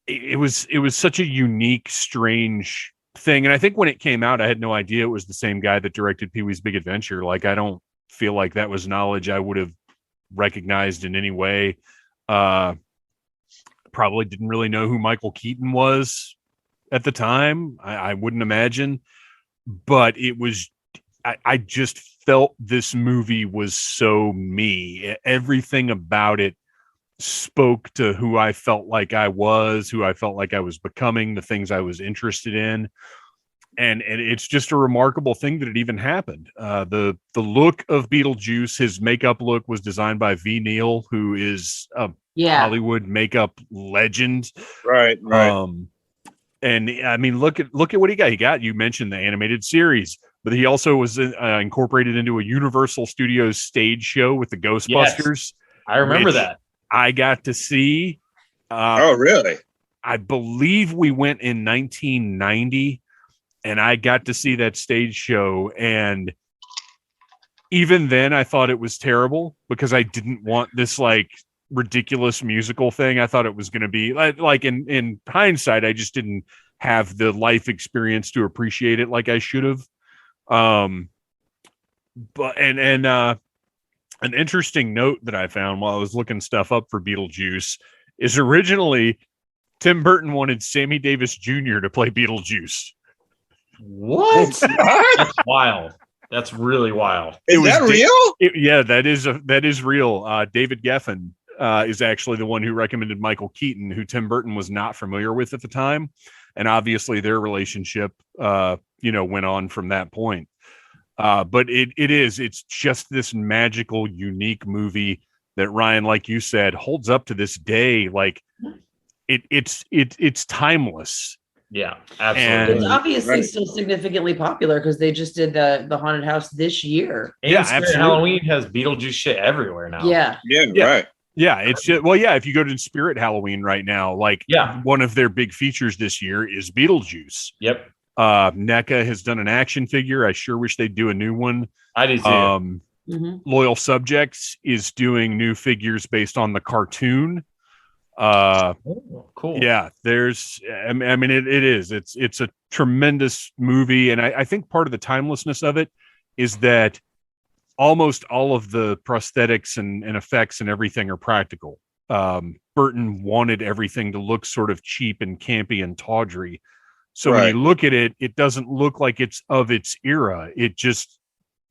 it was such a unique, strange thing. And I think when it came out, I had no idea it was the same guy that directed Pee-wee's Big Adventure. Like, I don't feel like that was knowledge I would have recognized in any way. Probably didn't really know who Michael Keaton was at the time. I wouldn't imagine, but it was. I just felt this movie was so me. Everything about it spoke to who I felt like I was, who I felt like I was becoming, the things I was interested in. And it's just a remarkable thing that it even happened. The look of Beetlejuice, his makeup look was designed by V. Neal, who is a Hollywood makeup legend. Right. And I mean, look at what he got. You mentioned the animated series, but he also was incorporated into a Universal Studios stage show with the Ghostbusters. Yes, I remember that. I got to see. Oh, really? I believe we went in 1990, and I got to see that stage show. And even then, I thought it was terrible because I didn't want this like ridiculous musical thing. I thought it was going to be like in hindsight, I just didn't have the life experience to appreciate it like I should have. But an interesting note that I found while I was looking stuff up for Beetlejuice is originally Tim Burton wanted Sammy Davis Jr. to play Beetlejuice. What? That's wild. That's really wild. Is that real? Yeah, that is real. David Geffen is actually the one who recommended Michael Keaton, who Tim Burton was not familiar with at the time. And obviously their relationship, went on from that point. But it's just this magical, unique movie that, Ryan, like you said, holds up to this day. Like it's timeless. Yeah, absolutely. It's obviously still significantly popular because they just did the haunted house this year. And absolutely. Halloween has Beetlejuice shit everywhere now. Yeah. Right. Yeah, it's just, if you go to Spirit Halloween right now, one of their big features this year is Beetlejuice. Yep. NECA has done an action figure. I sure wish they'd do a new one. I do too. Loyal Subjects is doing new figures based on the cartoon. Cool. Yeah, it's a tremendous movie, and I think part of the timelessness of it is that almost all of the prosthetics and effects and everything are practical. Burton wanted everything to look sort of cheap and campy and tawdry. So when you look at it, it doesn't look like it's of its era. It just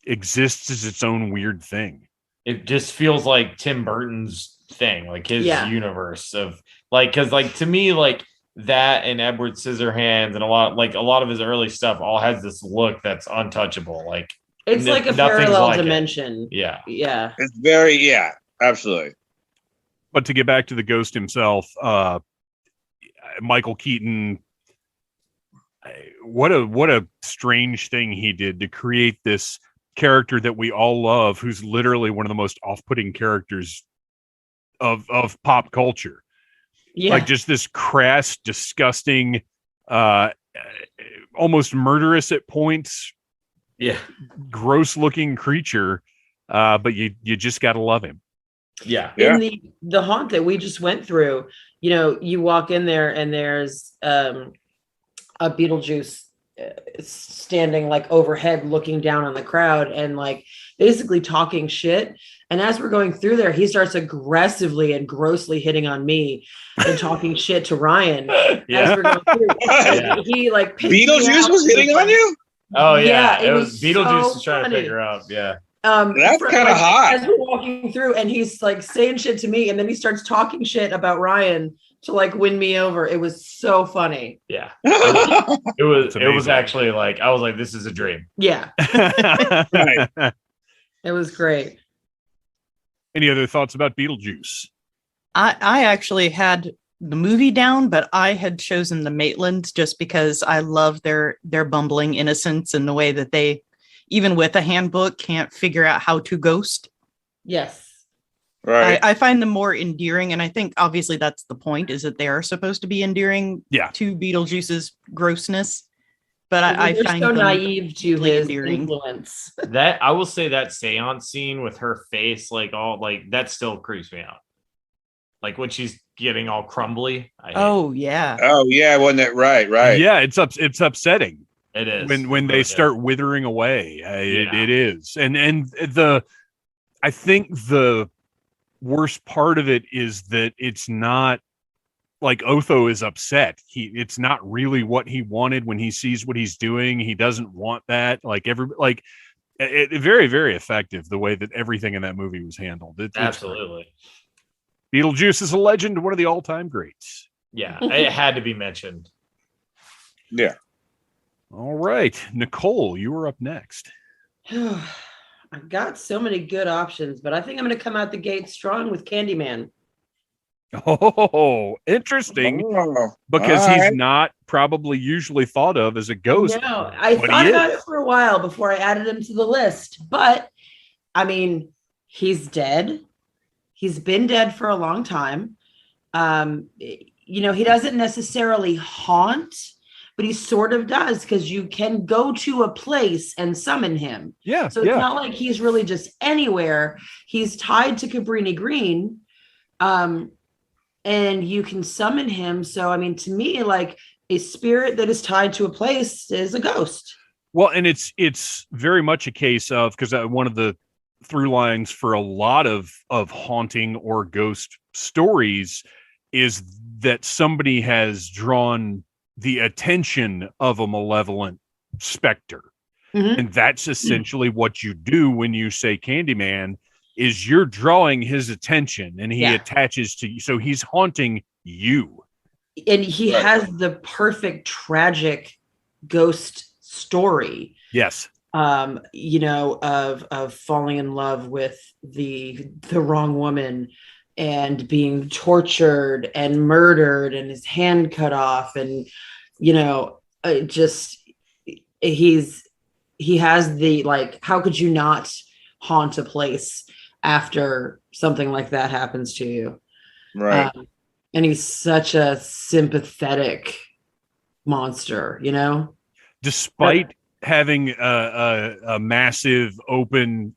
exists as its own weird thing. It just feels like Tim Burton's thing, like his universe of because to me, like that and Edward Scissorhands and a lot of his early stuff all has this look that's untouchable. Like it's like a parallel dimension. Yeah. It's very absolutely. But to get back to the ghost himself, Michael Keaton, what a strange thing he did to create this character that we all love, who's literally one of the most off-putting characters of pop culture. Yeah. Like just this crass, disgusting, almost murderous at points, gross looking creature. But you just got to love him. Yeah. In the haunt that we just went through, you walk in there and there's a Beetlejuice standing like overhead looking down on the crowd and like basically talking shit. And as we're going through there, he starts aggressively and grossly hitting on me and talking shit to Ryan as we're going through. He like Beetlejuice was hitting on you? Oh yeah. It was Beetlejuice was trying to pick her up. Yeah. That's kind of hot. As we're walking through and he's like saying shit to me and then he starts talking shit about Ryan to like win me over. It was so funny. Yeah. It was actually like, I was like, this is a dream. Yeah. It was great. Any other thoughts about Beetlejuice? I actually had the movie down, but I had chosen the Maitlands just because I love their bumbling innocence and the way that they, even with a handbook, can't figure out how to ghost. Yes. Right. I find them more endearing, and I think obviously that's the point, is that they are supposed to be endearing to Beetlejuice's grossness. But I find so naive to his endearing. Influence. That I will say that seance scene with her face, like all like that still creeps me out. Like when she's getting all crumbly. Oh yeah. Wasn't it right? Yeah, it's upsetting. It is when they start withering away. It is, and I think the worst part of it is that it's not like Otho is upset. It's not really what he wanted when he sees what he's doing. He doesn't want that. Very, very effective the way that everything in that movie was handled. Absolutely. Beetlejuice is a legend, one of the all-time greats. Yeah, it had to be mentioned. Yeah. All right, Nicole, you were up next. I've got so many good options, but I think I'm going to come out the gate strong with Candyman. Oh, interesting. Because he's not probably usually thought of as a ghost. No, I thought about it for a while before I added him to the list. But, I mean, he's dead. He's been dead for a long time. He doesn't necessarily haunt, but he sort of does, because you can go to a place and summon him. Yeah. So it's not like he's really just anywhere. He's tied to Cabrini Green, and you can summon him. So, I mean, to me, like, a spirit that is tied to a place is a ghost. Well, and it's very much a case of, because one of the through lines for a lot of haunting or ghost stories is that somebody has drawn the attention of a malevolent specter. Mm-hmm. And that's essentially what you do when you say Candyman, is you're drawing his attention and he attaches to you. So he's haunting you. And he has the perfect tragic ghost story. Yes. Of falling in love with the wrong woman and being tortured and murdered and his hand cut off. And, he has the, like, how could you not haunt a place after something like that happens to you? Right. And he's such a sympathetic monster, Despite having a massive open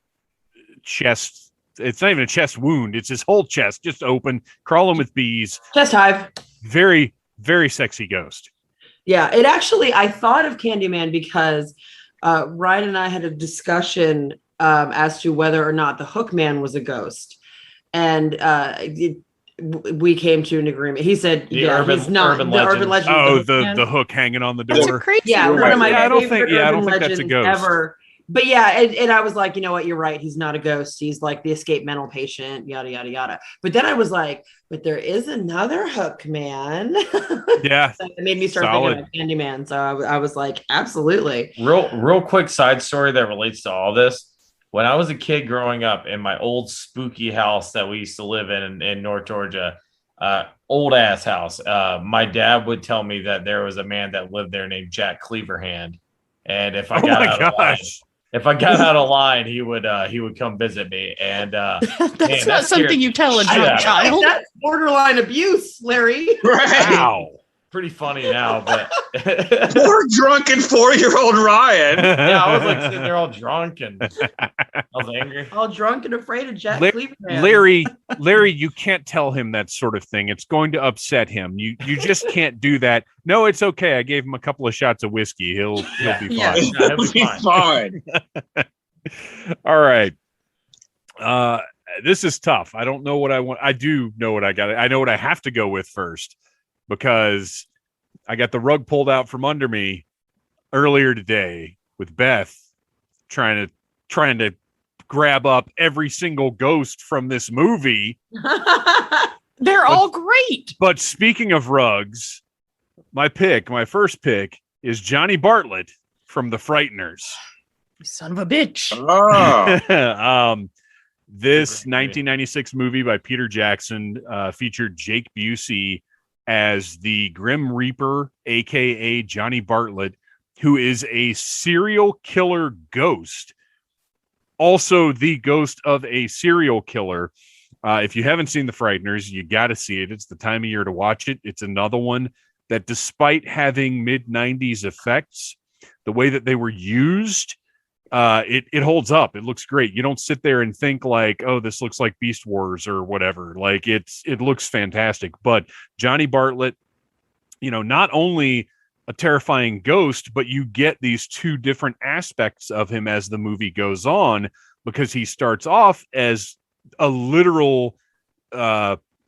chest. It's not even a chest wound. It's his whole chest, just open, crawling with bees. Chest hive. Very, very sexy ghost. Yeah, I thought of Candyman because Ryan and I had a discussion as to whether or not the Hook Man was a ghost. And we came to an agreement. He said, he's not. Urban legend. Oh, the hook hanging on the door. That's a crazy. Yeah, one of my I don't think urban that's a legends ghost. ever. But yeah, and I was like, you know what, you're right. He's not a ghost. He's like the escaped mental patient, yada, yada, yada. But then I was like, but there is another Hook Man. Yeah. So it made me start thinking about Candyman. So I was like, absolutely. Real quick side story that relates to all this. When I was a kid growing up in my old spooky house that we used to live in North Georgia, old ass house, my dad would tell me that there was a man that lived there named Jack Cleaverhand. And if I got out of line, he would come visit me. And that's not something you tell a drunk child. That's borderline abuse, Larry. Right. Wow. Pretty funny now, but poor drunken 4-year-old Ryan. Yeah, I was like sitting there all drunk and I was angry. All drunk and afraid of Jack Cleaverhand. Larry, you can't tell him that sort of thing. It's going to upset him. You just can't do that. No, it's okay. I gave him a couple of shots of whiskey. He'll be fine. Yeah, he'll be fine. All right. This is tough. I don't know what I want. I do know what I got. I know what I have to go with first, because I got the rug pulled out from under me earlier today with Beth trying to grab up every single ghost from this movie. They're all great. But speaking of rugs, my first pick is Johnny Bartlett from The Frighteners. Son of a bitch. Oh. This 1996 movie by Peter Jackson featured Jake Busey as the Grim Reaper, aka Johnny Bartlett, who is a serial killer ghost. Also the ghost of a serial killer. If you haven't seen The Frighteners, you got to see it. It's the time of year to watch it. It's another one that, despite having mid-90s effects, the way that they were used, it holds up. It looks great. You don't sit there and think like, oh, this looks like Beast Wars or whatever. Like it looks fantastic. But Johnny Bartlett, not only a terrifying ghost, but you get these two different aspects of him as the movie goes on, because he starts off as a literal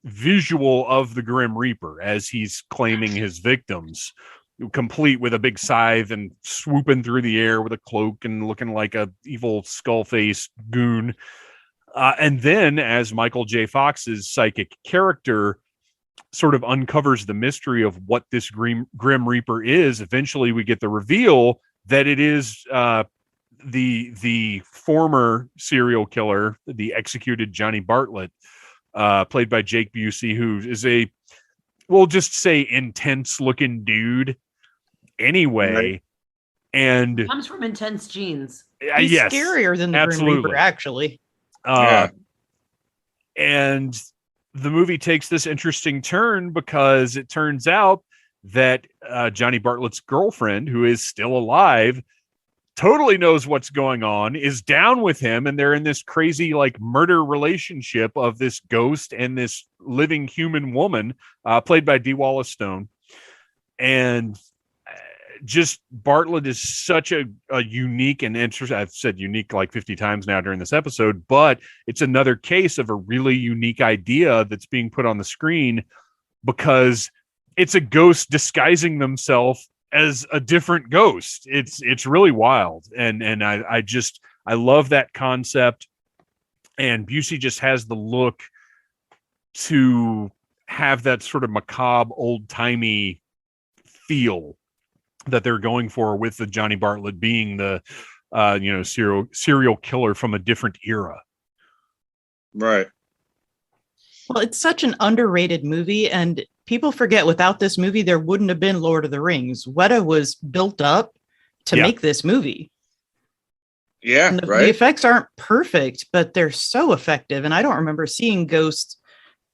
visual of the Grim Reaper as he's claiming his victims, complete with a big scythe and swooping through the air with a cloak and looking like a evil skull-faced goon. And then as Michael J. Fox's psychic character sort of uncovers the mystery of what this Grim Reaper is, eventually we get the reveal that it is the former serial killer, the executed Johnny Bartlett, played by Jake Busey, who is we'll just say intense looking dude anyway. Right. And comes from intense genes. He's yes, scarier than the absolutely. Grim Reaper, actually. And the movie takes this interesting turn because it turns out that Johnny Bartlett's girlfriend, who is still alive, totally knows what's going on, is down with him, and they're in this crazy like murder relationship of this ghost and this living human woman, played by Dee Wallace Stone. And just Bartlett is such a unique and interesting, I've said unique like 50 times now during this episode, but it's another case of a really unique idea that's being put on the screen because it's a ghost disguising themselves as a different ghost. It's really wild. And I love that concept. And Busey just has the look to have that sort of macabre, old-timey feel that they're going for with the Johnny Bartlett being the serial killer from a different era. Right. Well, it's such an underrated movie, and people forget without this movie, there wouldn't have been Lord of the Rings. Weta was built up to make this movie. Yeah, right. The effects aren't perfect, but they're so effective. And I don't remember seeing ghosts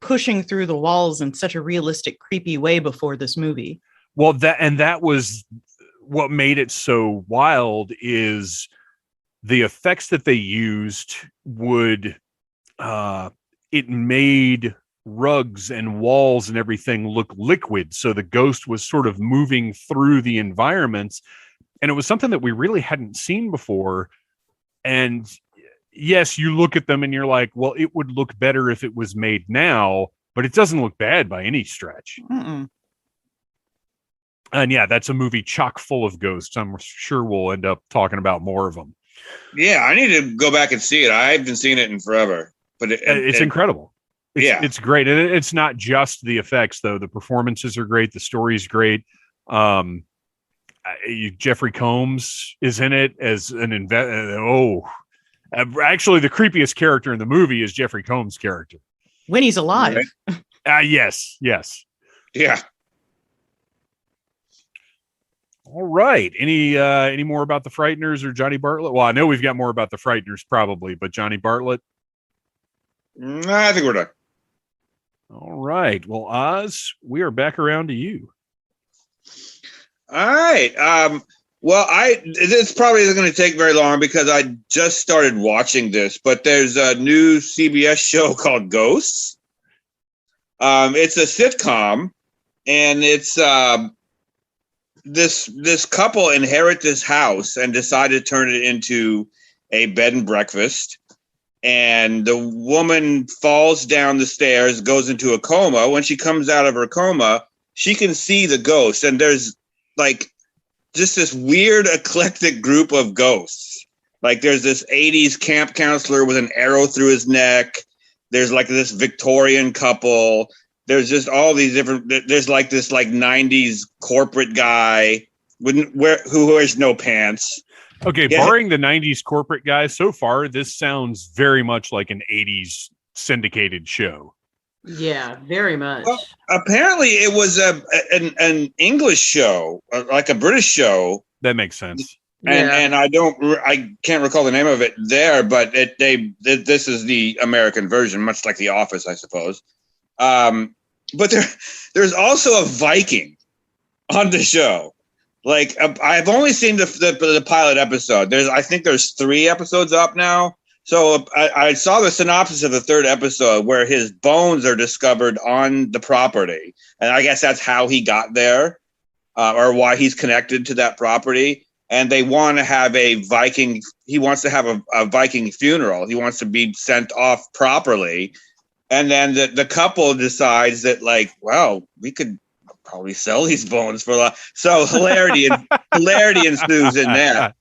pushing through the walls in such a realistic, creepy way before this movie. Well, that was what made it so wild is the effects that they used it made rugs and walls and everything look liquid. So the ghost was sort of moving through the environments. And it was something that we really hadn't seen before. And yes, you look at them and you're like, well, it would look better if it was made now, but it doesn't look bad by any stretch. Mm-mm. And yeah, that's a movie chock full of ghosts. I'm sure we'll end up talking about more of them. Yeah, I need to go back and see it. I haven't seen it in forever. But it's incredible. It's great. And it's not just the effects, though. The performances are great. The story's great. Jeffrey Combs is in it as an actually, the creepiest character in the movie is Jeffrey Combs' character. When he's alive. Right. Yes. Yeah. All right. Any more about the Frighteners or Johnny Bartlett? Well, I know we've got more about the Frighteners probably, but Johnny Bartlett? I think we're done. All right. Well, Oz, we are back around to you. All right. This probably isn't going to take very long because I just started watching this, but there's a new CBS show called Ghosts. It's a sitcom, and it's this couple inherit this house and decide to turn it into a bed and breakfast. And the woman falls down the stairs, goes into a coma. When she comes out of her coma, she can see the ghost. And there's like just this weird eclectic group of ghosts. Like there's this 80s camp counselor with an arrow through his neck. There's like this Victorian couple. There's just all these different, there's like this like 90s corporate guy who wears no pants. Okay, yeah. Barring the 90s corporate guy, so far, this sounds very much like an 80s syndicated show. Yeah, very much. Well, apparently it was an English show, like a British show. That makes sense. And I can't recall the name of it there, but this is the American version, much like The Office, I suppose. But there's also a Viking on the show. Like I've only seen the pilot episode. I think there's 3 episodes up now. So I saw the synopsis of the 3rd episode where his bones are discovered on the property, and I guess that's how he got there, or why he's connected to that property. And they want to have a Viking. He wants to have a Viking funeral. He wants to be sent off properly. And then the couple decides that, like, well, we could probably sell these bones for a lot. So hilarity ensues in that.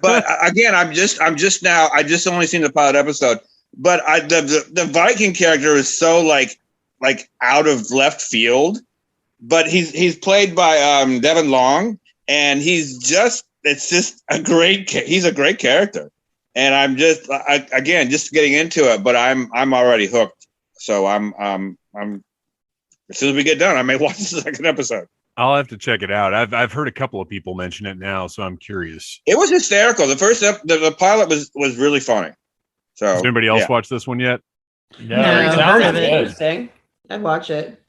But again, I just only seen the pilot episode. But the Viking character is so like out of left field. But he's played by Devin Long, and he's just a great character. And I'm just getting into it, but I'm already hooked. So I'm as soon as we get done, I may watch the second episode. I'll have to check it out. I've heard a couple of people mention it now, so I'm curious. It was hysterical. The first the pilot was really funny. So has anybody else watched this one yet? No, I've heard of it. Interesting. I'd watch it.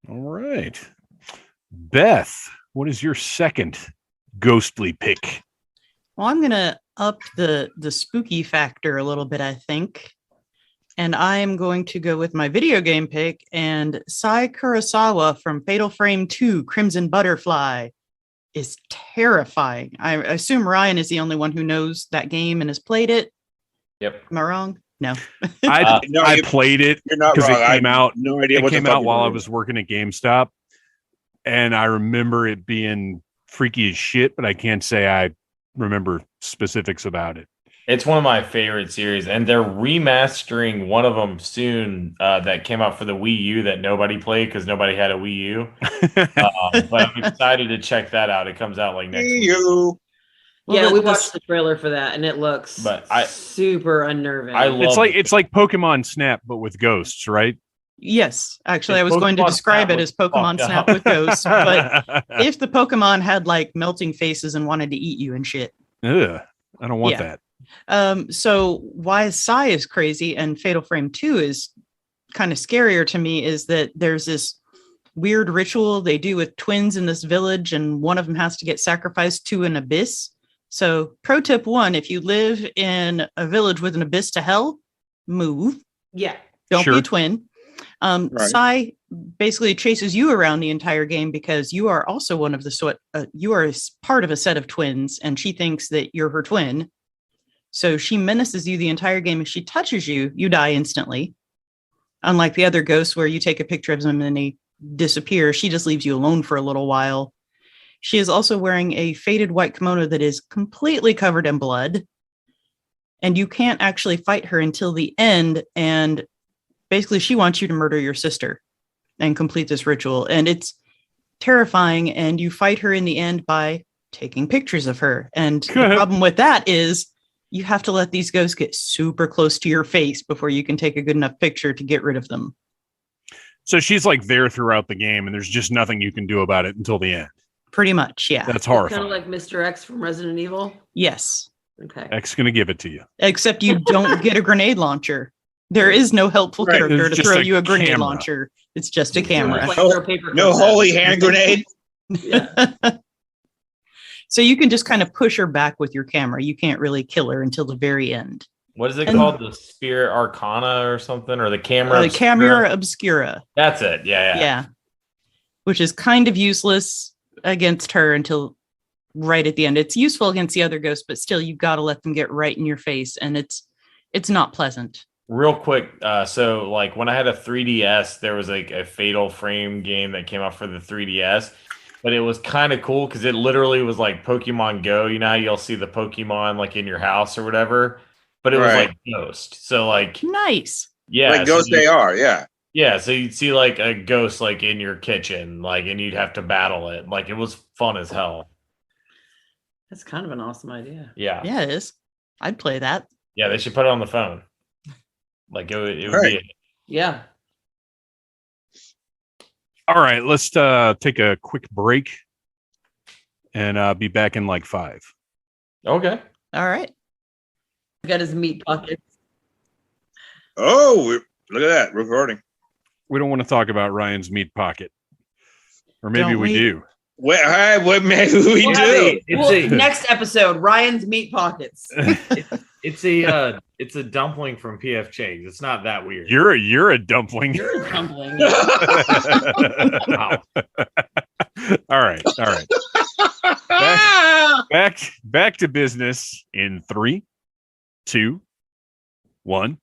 All right, Beth, what is your second ghostly pick? Well, I'm gonna up the spooky factor a little bit, I think. And I am going to go with my video game pick, and Sai Kurosawa from Fatal Frame 2, Crimson Butterfly, is terrifying. I assume Ryan is the only one who knows that game and has played it. Yep. Am I wrong? No. I played it because it came out. No idea. It came out while I was working at GameStop, and I remember it being freaky as shit, but I can't say I remember specifics about it. It's one of my favorite series, and they're remastering one of them soon that came out for the Wii U that nobody played because nobody had a Wii U. But I'm excited to check that out. It comes out like next week. Yeah, we watched the trailer for that, and it looks super unnerving. It's like Pokemon Snap, but with ghosts, right? Yes, actually, I was going to describe it as Pokemon Snap with ghosts, but if the Pokemon had like melting faces and wanted to eat you and shit. Ugh, I don't want that. So why Sai is crazy and Fatal Frame 2 is kind of scarier to me is that there's this weird ritual they do with twins in this village, and one of them has to get sacrificed to an abyss. So pro tip 1, if you live in a village with an abyss to hell, move. Yeah. Don't be a twin. Sai basically chases you around the entire game because you are also one of the you are part of a set of twins, and she thinks that you're her twin. So she menaces you the entire game. If she touches you, you die instantly. Unlike the other ghosts where you take a picture of them and they disappear, she just leaves you alone for a little while. She is also wearing a faded white kimono that is completely covered in blood. And you can't actually fight her until the end. And basically, she wants you to murder your sister and complete this ritual. And it's terrifying. And you fight her in the end by taking pictures of her. And the problem with that is you have to let these ghosts get super close to your face before you can take a good enough picture to get rid of them. So she's like there throughout the game, and there's just nothing you can do about it until the end. Pretty much, yeah. That's horrifying. Kind of like Mr. X from Resident Evil? Yes. Okay. X going to give it to you. Except you don't get a grenade launcher. There is no helpful character to throw you a grenade launcher. It's just a camera. No holy hand grenade? Yeah. So you can just kind of push her back with your camera. You can't really kill her until the very end. What is it called? The Spirit Arcana or something? Or the Camera The Camera Obscura. That's it. Yeah. Which is kind of useless against her until right at the end. It's useful against the other ghosts, but still, you've got to let them get right in your face. And it's not pleasant. Real quick. So like when I had a 3DS, there was like a Fatal Frame game that came out for the 3DS. But it was kind of cool because it literally was like Pokemon Go. You know how you'll see the Pokemon like in your house or whatever, but it was like Ghost. So like nice, yeah, like Ghost they are, yeah, yeah. So you'd see like a ghost like in your kitchen, like, and you'd have to battle it. Like it was fun as hell. That's kind of an awesome idea. Yeah, it is. I'd play that. Yeah, they should put it on the phone. Like it would be. Yeah. All right, let's take a quick break and be back in like 5. Okay. All right. Got his meat pockets. Oh, look at that recording. We don't want to talk about Ryan's meat pocket, or maybe we do. Maybe we do. Next episode, Ryan's meat pockets. It's a dumpling from PF Chang's. It's not that weird. You're a dumpling. You're a dumpling. Wow. All right. Back to business in 3, 2, 1.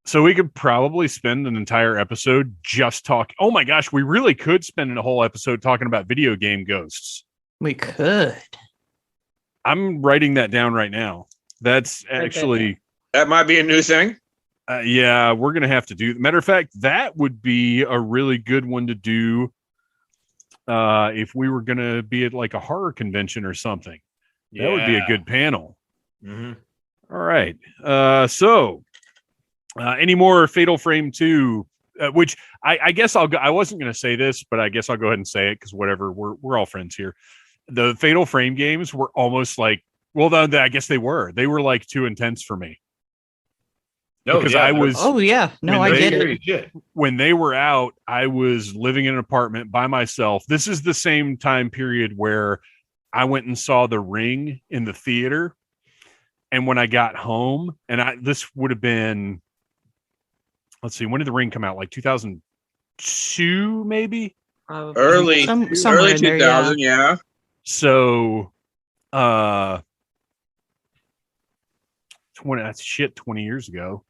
So we could probably spend an entire episode just talking. Oh my gosh, we really could spend a whole episode talking about video game ghosts. We could. I'm writing that down right now. That's actually, That might be a new thing. yeah, we're going to have to do. Matter of fact, that would be a really good one to do if we were going to be at like a horror convention or something. That would be a good panel. Mm-hmm. All right. So any more Fatal Frame 2, which I guess I'll go. I wasn't going to say this, but I guess I'll go ahead and say it because whatever, we're all friends here. The Fatal Frame games were almost like, well, I guess they were like too intense for me. No, because yeah, I was. Oh yeah, no, I get it. When they were out, I was living in an apartment by myself. This is the same time period where I went and saw The Ring in the theater. And when I got home, and this would have been, let's see, when did The Ring come out? Like 2002, maybe? Early 2000, yeah. So, 20 years ago.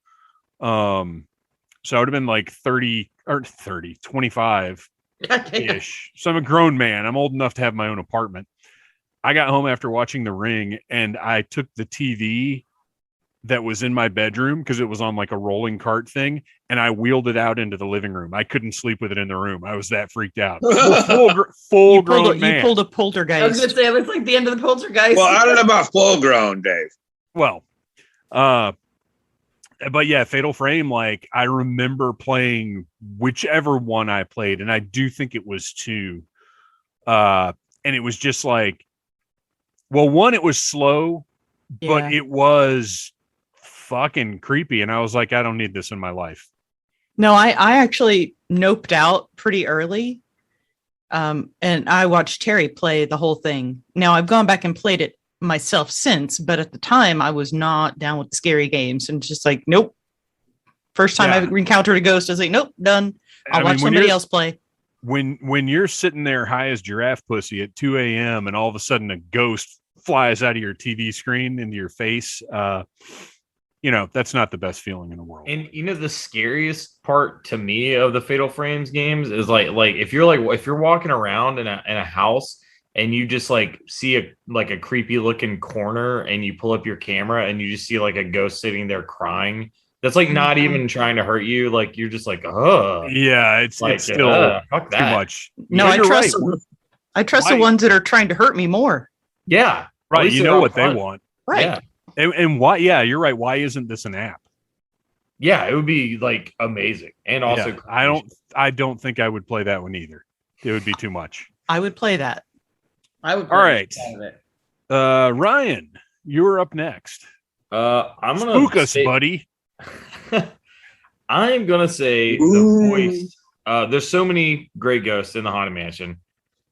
So I would have been like 25 ish. So I'm a grown man. I'm old enough to have my own apartment. I got home after watching The Ring and I took the TV that was in my bedroom because it was on like a rolling cart thing and I wheeled it out into the living room. I couldn't sleep with it in the room. I was that freaked out. Full grown man. You pulled a poltergeist. I was going to say, it looks like the end of the poltergeist. Well, I don't know about full grown, Dave. Well, but yeah, Fatal Frame, like I remember playing whichever one I played, and I do think it was 2. And it was just like, well, 1, it was slow, but it was fucking creepy. And I was like, I don't need this in my life. No, I actually noped out pretty early. And I watched Terry play the whole thing. Now I've gone back and played it myself since, but at the time I was not down with the scary games and just like, nope. First time I've encountered a ghost, I was like, nope, done. I'll watch somebody else play. When you're sitting there high as giraffe pussy at 2 a.m. and all of a sudden a ghost flies out of your TV screen into your face, that's not the best feeling in the world. And the scariest part to me of the Fatal Frames games is like if you're walking around in a house and you just like see a creepy looking corner and you pull up your camera and you just see like a ghost sitting there crying. That's like not even trying to hurt you. Like you're just like, oh yeah, it's still fuck too much. No, I trust the ones that are trying to hurt me more. Yeah. Right. You know what they want. Right. Yeah. And why? Yeah, you're right. Why isn't this an app? Yeah, it would be like amazing. And also, I don't think I would play that one either. It would be too much. I would play that. I would. All right. Ryan, you're up next. I'm gonna spook us, buddy. I'm gonna say the voice. There's so many great ghosts in the Haunted Mansion,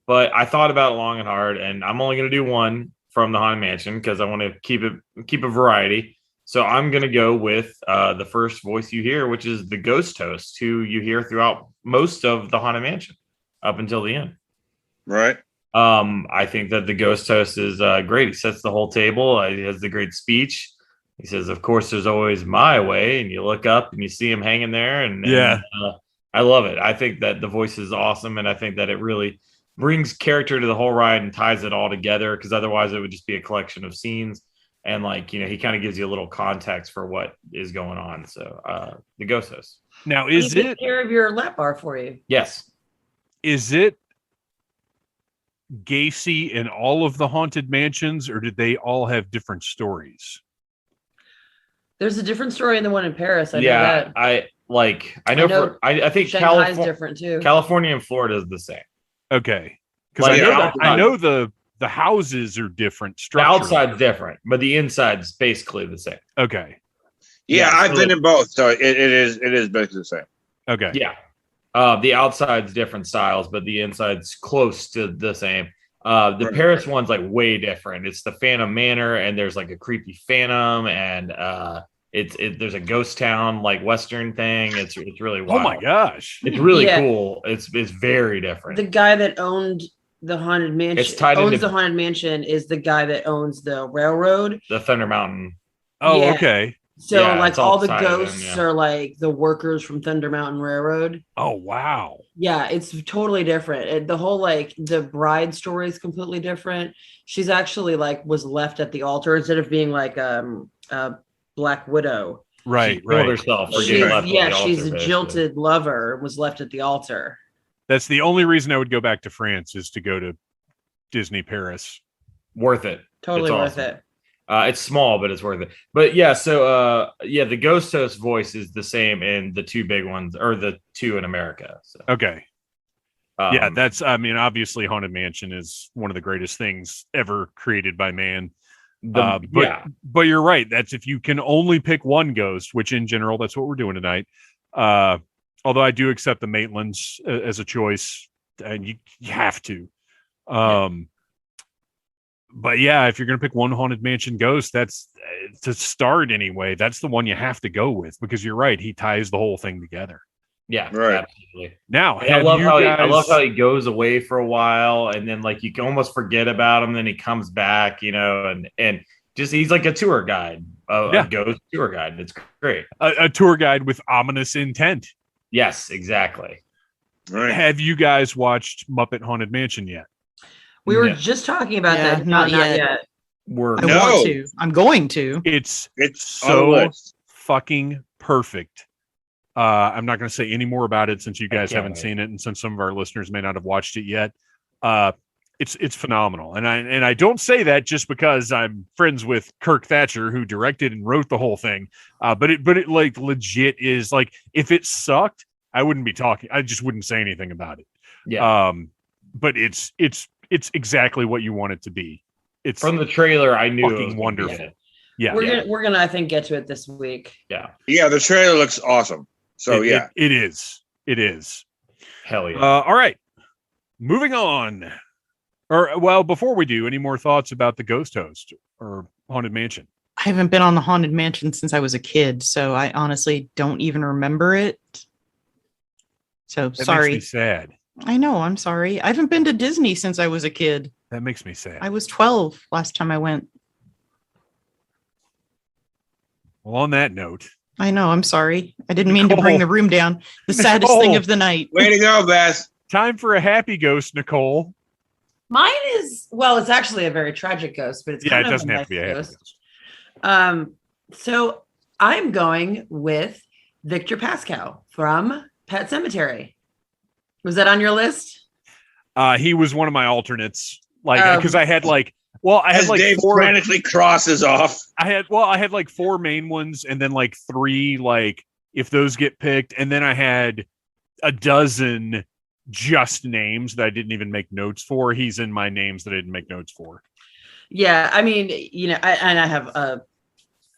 but I thought about it long and hard, and I'm only gonna do one from the Haunted Mansion because I want to keep a variety. So I'm gonna go with the first voice you hear, which is the ghost host, who you hear throughout most of the Haunted Mansion up until the end. Right. I think that the ghost host is great. He sets the whole table. He has the great speech. He says, of course, there's always my way. And you look up and you see him hanging there. And I love it. I think that the voice is awesome. And I think that it really brings character to the whole ride and ties it all together. Because otherwise it would just be a collection of scenes. And he kind of gives you a little context for what is going on. So the ghost host. Now, is it take care of your lap bar for you? Yes. Is it Gacy in all of the haunted mansions, or did they all have different stories? There's a different story in the one in Paris. I know that. I think Shanghai's different too. California and Florida is the same. Okay, because I know the houses are different. The outside's different, but the inside's basically the same. Okay. Yeah, I've been in both, so it is basically the same. Okay. Yeah. The outside's different styles, but the inside's close to the same. The Paris one's like way different. It's the Phantom Manor, and there's like a creepy phantom, and there's a ghost town like Western thing. It's really wild. Oh my gosh, it's really cool. It's very different. The guy that owned the Haunted Mansion the Haunted Mansion is the guy that owns the railroad, the Thunder Mountain. Oh, yeah. Okay. So Yeah, like it's all all the tied in, ghosts yeah. are like the workers from Thunder Mountain Railroad. Oh wow. Yeah, it's totally different. The whole like the bride story is completely different. She's actually like was left at the altar instead of being like a Black Widow. Right, She killed right. herself for getting left at the altar, She's a basically. jilted lover and was left at the altar. That's the only reason I would go back to France is to go to Disney Paris. Worth it. Totally It's worth awesome. it. It's small, but it's worth it. But yeah, so the ghost host voice is the same in the two big ones, or the two in America. So Okay. Yeah, um, that's I mean, obviously Haunted Mansion is one of the greatest things ever created by man. But you're right. That's if you can only pick one ghost, which in general, that's what we're doing tonight. Although I do accept the Maitlands as a choice, and you have to. But yeah, if you're going to pick one Haunted Mansion ghost, that's to start anyway. That's the one you have to go with because you're right. He ties the whole thing together. yeah, Right. absolutely. Now, And I love how he goes away for a while, and then like you can almost forget about him. Then he comes back, and just he's like a tour guide, a ghost tour guide. It's great. A tour guide with ominous intent. Yes, exactly. Right. Have you guys watched Muppet Haunted Mansion yet? We were No. just talking about Yeah, that. not yet. We're I No. want to. I'm going to. It's on the so list. fucking perfect. I'm not going to say any more about it since you guys can't haven't wait. seen it, and since some of our listeners may not have watched it yet. It's phenomenal, and I don't say that just because I'm friends with Kirk Thatcher, who directed and wrote the whole thing. But it like legit is like if it sucked, I wouldn't be talking. I just wouldn't say anything about it. yeah. But it's exactly what you want it to be. It's From the trailer, I knew it fucking was gonna be wonderful. good. Yeah, We're gonna I think get to it this week. Yeah, Yeah, the trailer looks awesome. So yeah. it is. It is. hell yeah. All right, moving on. Or well, before we do, any more thoughts about the Ghost Host or Haunted Mansion? I haven't been on the Haunted Mansion since I was a kid, so I honestly don't even remember it. So That sorry. makes me sad. I know, I'm sorry. I haven't been to Disney since I was a kid. That makes me sad. I was 12 last time I went. Well, on that note, I know, I'm sorry. I didn't mean to Nicole. bring the room down. The saddest thing Nicole. of the night. Way to go, Beth. time for a happy ghost, Nicole. Mine is it's actually a very tragic ghost, but it's Yeah, kind it of doesn't have to be a happy ghost. So I'm going with Victor Pascal from Pet Cemetery. Was that on your list? He was one of my alternates, like because I had like As Dave four. frantically crosses off. I had like four main ones, and then like three like if those get picked, and then I had a dozen just names that I didn't even make notes for. He's in my names that I didn't make notes for. Yeah, I mean, I have a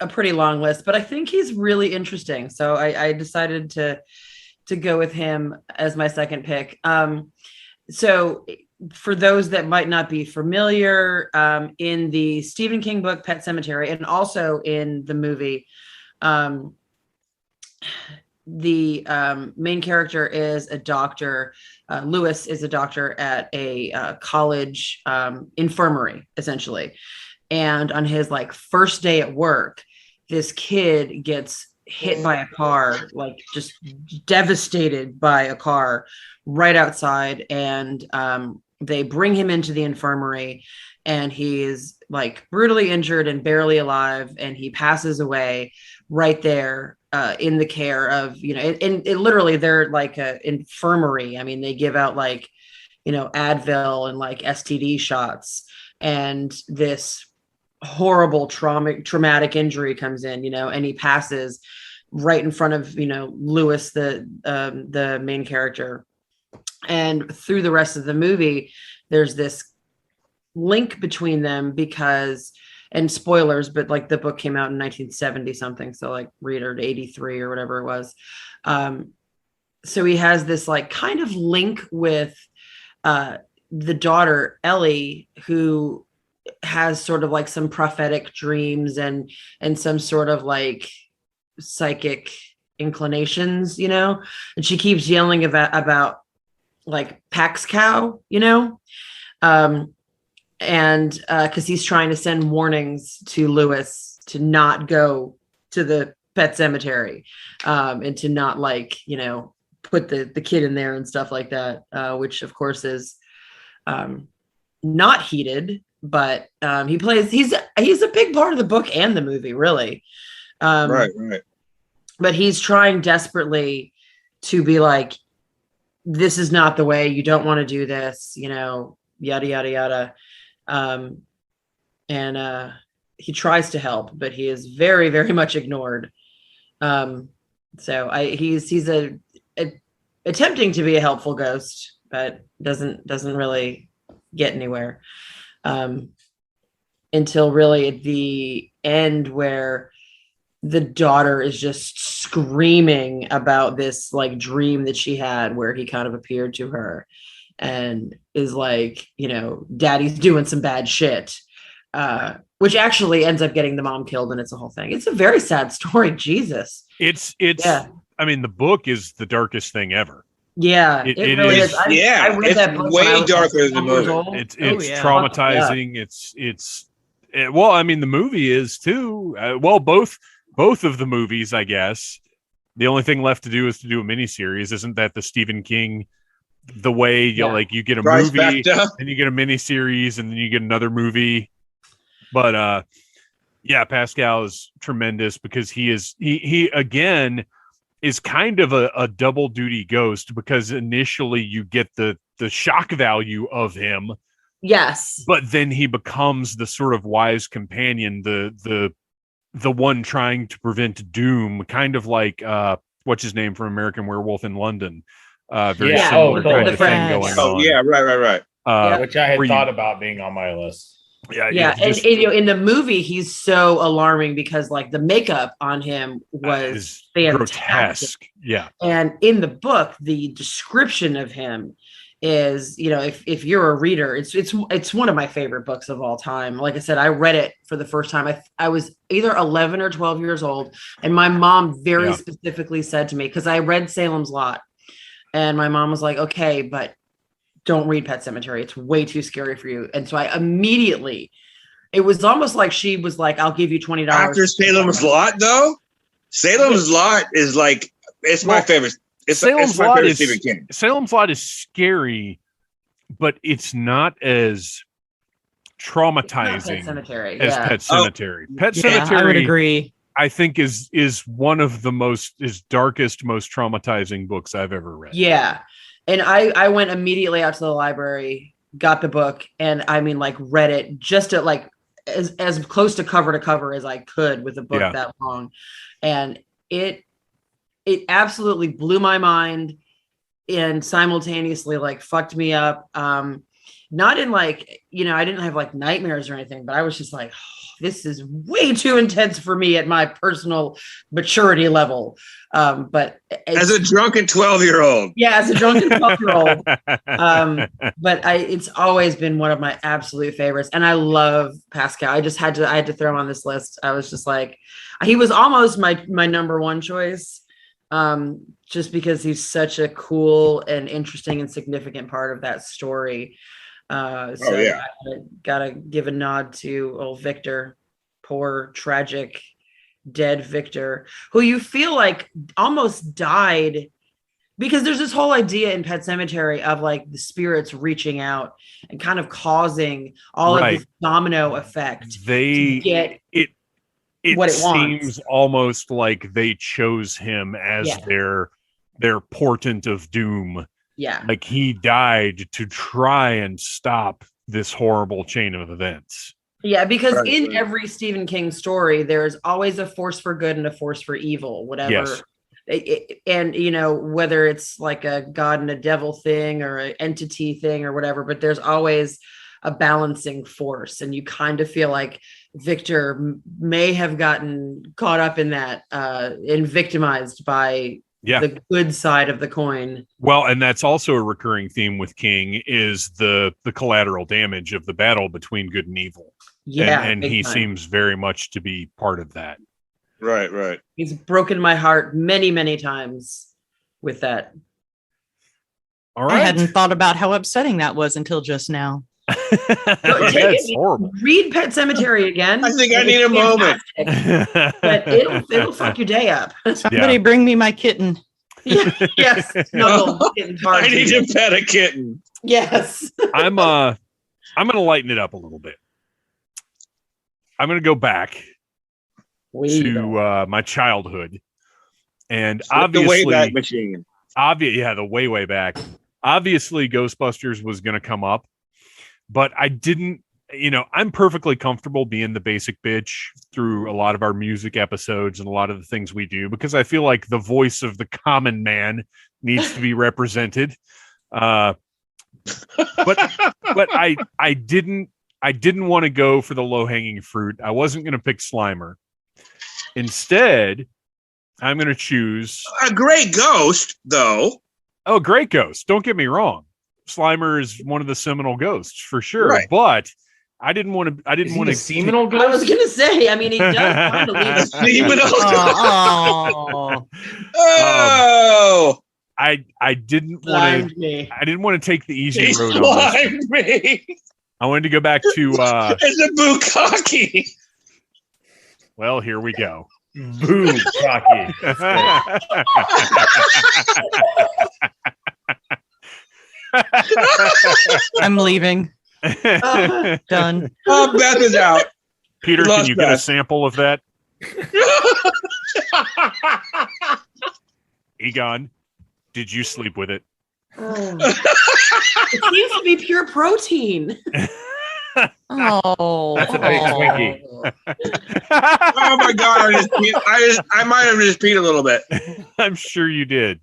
pretty long list, but I think he's really interesting. So I decided to go with him as my second pick. So for those that might not be familiar, in the Stephen King book, Pet Cemetery, and also in the movie, the main character is a doctor. Lewis is a doctor at a college infirmary, essentially. And on his like first day at work, this kid gets hit by a car, like just devastated by a car right outside. And they bring him into the infirmary, and he is like brutally injured and barely alive. And he passes away right there in the care of, and literally they're like an infirmary. I mean, they give out like, Advil and like STD shots, and this horrible traumatic injury comes in, and he passes right in front of, Lewis, the main character. And through the rest of the movie, there's this link between them because, and spoilers, but like the book came out in 1970 something. So like read it 83 or whatever it was. So he has this like kind of link with the daughter, Ellie, who has sort of like some prophetic dreams and some sort of like psychic inclinations, and she keeps yelling about like Pax Cow, and because he's trying to send warnings to Lewis to not go to the pet cemetery, and to not like, put the kid in there and stuff like that, which of course is not heated, but he's a big part of the book and the movie, really. Right. But he's trying desperately to be like, this is not the way, you don't want to do this, yada, yada, yada. And he tries to help, but he is very, very much ignored. So he's attempting to be a helpful ghost, but doesn't really get anywhere. Until really at the end, where the daughter is just screaming about this like dream that she had where he kind of appeared to her and is like, daddy's doing some bad shit, which actually ends up getting the mom killed. And it's a whole thing. It's a very sad story. Jesus. It's I mean, the book is the darkest thing ever. Yeah, it really is. I read that book way darker than the movie. It's traumatizing. Well, I mean, the movie is too. Both of the movies, I guess. The only thing left to do is to do a miniseries. Isn't that the Stephen King? The way you get a movie and you get a miniseries and then you get another movie. But Pascal is tremendous because he again is kind of a double duty ghost, because initially you get the shock value of him. Yes. But then he becomes the sort of wise companion, the one trying to prevent doom, kind of like what's his name from American Werewolf in London. Very similar kind of thing going on. Yeah, right. Which I had thought about being on my list. Yeah. And in the movie, he's so alarming because like the makeup on him was fantastic. Grotesque. Yeah. And in the book, the description of him is, if you're a reader, it's one of my favorite books of all time. Like I said, I read it for the first time. I was either 11 or 12 years old. And my mom very specifically said to me, because I read Salem's Lot, and my mom was like, okay, but don't read Pet Sematary. It's way too scary for you. And so I immediately, it was almost like she was like, I'll give you $20. After Salem's Lot, though? Salem's Lot is like, it's my favorite. It's my favorite Stephen King. Salem's Lot is scary, but it's not as traumatizing as Pet Sematary. Pet Sematary, I would agree. I think is one of the darkest, most traumatizing books I've ever read. Yeah. And I went immediately out to the library, got the book, and I mean, like, read it just at like as close to cover as I could with a book that long. And it absolutely blew my mind and simultaneously like fucked me up. Not in like, I didn't have like nightmares or anything, but I was just like, this is way too intense for me at my personal maturity level. But as a drunken 12-year-old. Yeah, as a drunken 12-year-old. But it's always been one of my absolute favorites. And I love Pascal. I had to throw him on this list. I was just like, he was almost my number one choice. Just because he's such a cool and interesting and significant part of that story. I gotta give a nod to old Victor, poor, tragic, dead Victor, who you feel like almost died, because there's this whole idea in Pet Sematary of like the spirits reaching out and kind of causing all of this domino effect. It what it seems almost like they chose him as their portent of doom. Yeah. Like he died to try and stop this horrible chain of events. Yeah, because in every Stephen King story, there's always a force for good and a force for evil, whatever. Yes. And, whether it's like a God and a devil thing or an entity thing or whatever, but there's always a balancing force. And you kind of feel like Victor may have gotten caught up in that and victimized by the good side of the coin. Well, and that's also a recurring theme with King is the collateral damage of the battle between good and evil. Yeah. And he seems very much to be part of that. Right. He's broken my heart many, many times with that. All right. I hadn't thought about how upsetting that was until just now. That's horrible. Read Pet Cemetery again. I think I need a moment. But it'll fuck your day up. Somebody bring me my kitten. Yes. Snuggle. I need to pet a kitten. Yes. I'm gonna lighten it up a little bit. I'm gonna go back to my childhood, and obviously the Wayback Machine. The way back. Obviously, Ghostbusters was gonna come up, but I didn't. I'm perfectly comfortable being the basic bitch through a lot of our music episodes and a lot of the things we do, because I feel like the voice of the common man needs to be represented. But I didn't want to go for the low-hanging fruit. I wasn't going to pick Slimer. Instead, I'm going to choose a great ghost, though. Oh, great ghost. Don't get me wrong. Slimer is one of the seminal ghosts for sure, right. But I didn't want to seminal ghost. I was gonna say. I mean, he does kind of leave seminal. Oh. I didn't want to take the easy road on this. I wanted to go back to it's a bukkake. Well, here we go. Bukkake. I'm leaving. Done. Oh, Beth is out. Peter, can you get a sample of that? Egon, did you sleep with it? It seems to be pure protein. Oh, that's a big Twinkie. Oh my god! I might have just peed a little bit. I'm sure you did.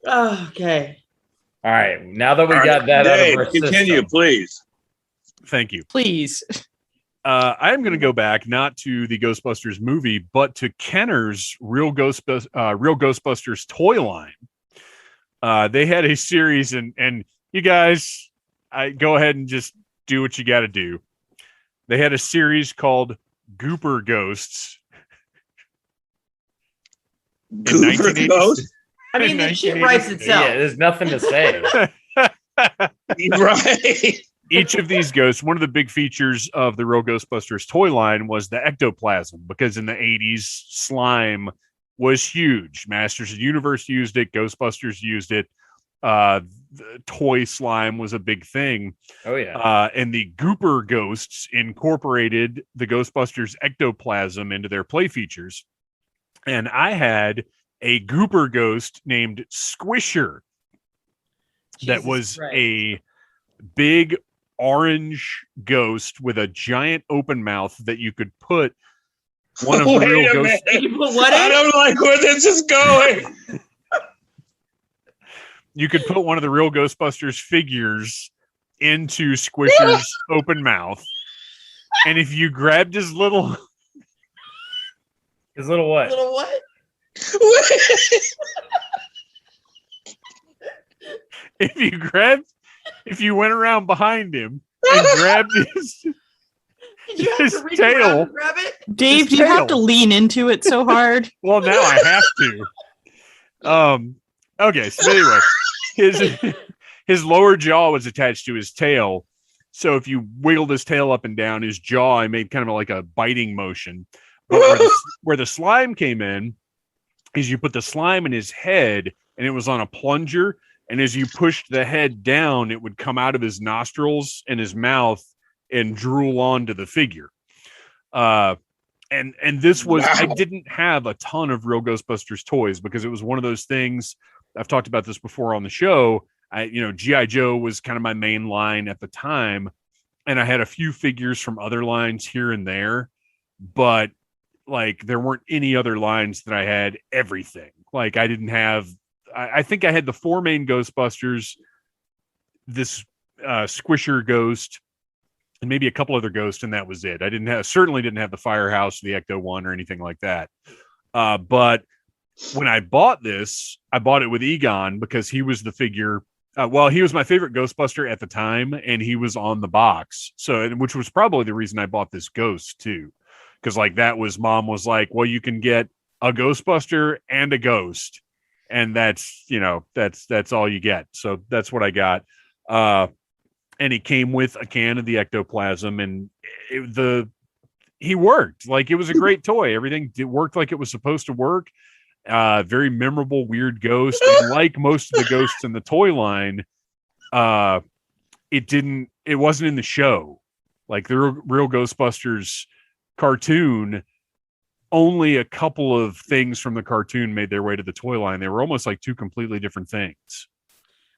Okay. All right. Now that we got that out of our continue, system. Please. Thank you. Please. I am going to go back not to the Ghostbusters movie, but to Kenner's Real Ghostbusters toy line. They had a series, and you guys, go ahead and just do what you got to do. They had a series called Gooper Ghosts. Gooper Ghosts? I mean, the shit writes itself. Yeah, there's nothing to say. Right. Each of these ghosts, one of the big features of the Real Ghostbusters toy line was the ectoplasm, because in the 80s, slime was huge. Masters of the Universe used it. Ghostbusters used it. The toy slime was a big thing. Oh, yeah. And the Gooper Ghosts incorporated the Ghostbusters ectoplasm into their play features. And I had a Gooper ghost named Squisher that was a big orange ghost with a giant open mouth that you could put one of the real ghosts. I don't like where this is going. You could put one of the Real Ghostbusters figures into Squisher's open mouth, and if you grabbed his little what? Little what? if you went around behind him and grabbed his tail, grab it? Dave, do you have to lean into it so hard? Well, now I have to. Okay, so anyway, his lower jaw was attached to his tail. So if you wiggled his tail up and down, his jaw, I made kind of like a biting motion. But where the slime came in is you put the slime in his head, and it was on a plunger. And as you pushed the head down, it would come out of his nostrils and his mouth and drool onto the figure. And this was, I didn't have a ton of Real Ghostbusters toys because it was one of those things. I've talked about this before on the show. G.I. Joe was kind of my main line at the time, and I had a few figures from other lines here and there, but like there weren't any other lines that I had everything. Like I didn't have, I think I had the four main Ghostbusters, this Squisher ghost, and maybe a couple other ghosts, and that was it. I certainly didn't have the Firehouse, the Ecto One, or anything like that. But when I bought this, I bought it with Egon because he was the figure. He was my favorite Ghostbuster at the time, and he was on the box. So, which was probably the reason I bought this ghost too, because like Mom was like, well, you can get a Ghostbuster and a ghost, and that's all you get. So that's what I got. and he came with a can of the ectoplasm, and he worked. Like, it was a great toy. Everything worked like it was supposed to work. Very memorable, weird ghost. And like most of the ghosts in the toy line, it wasn't in the show. Like the real Ghostbusters cartoon, only a couple of things from the cartoon made their way to the toy line. They were almost like two completely different things.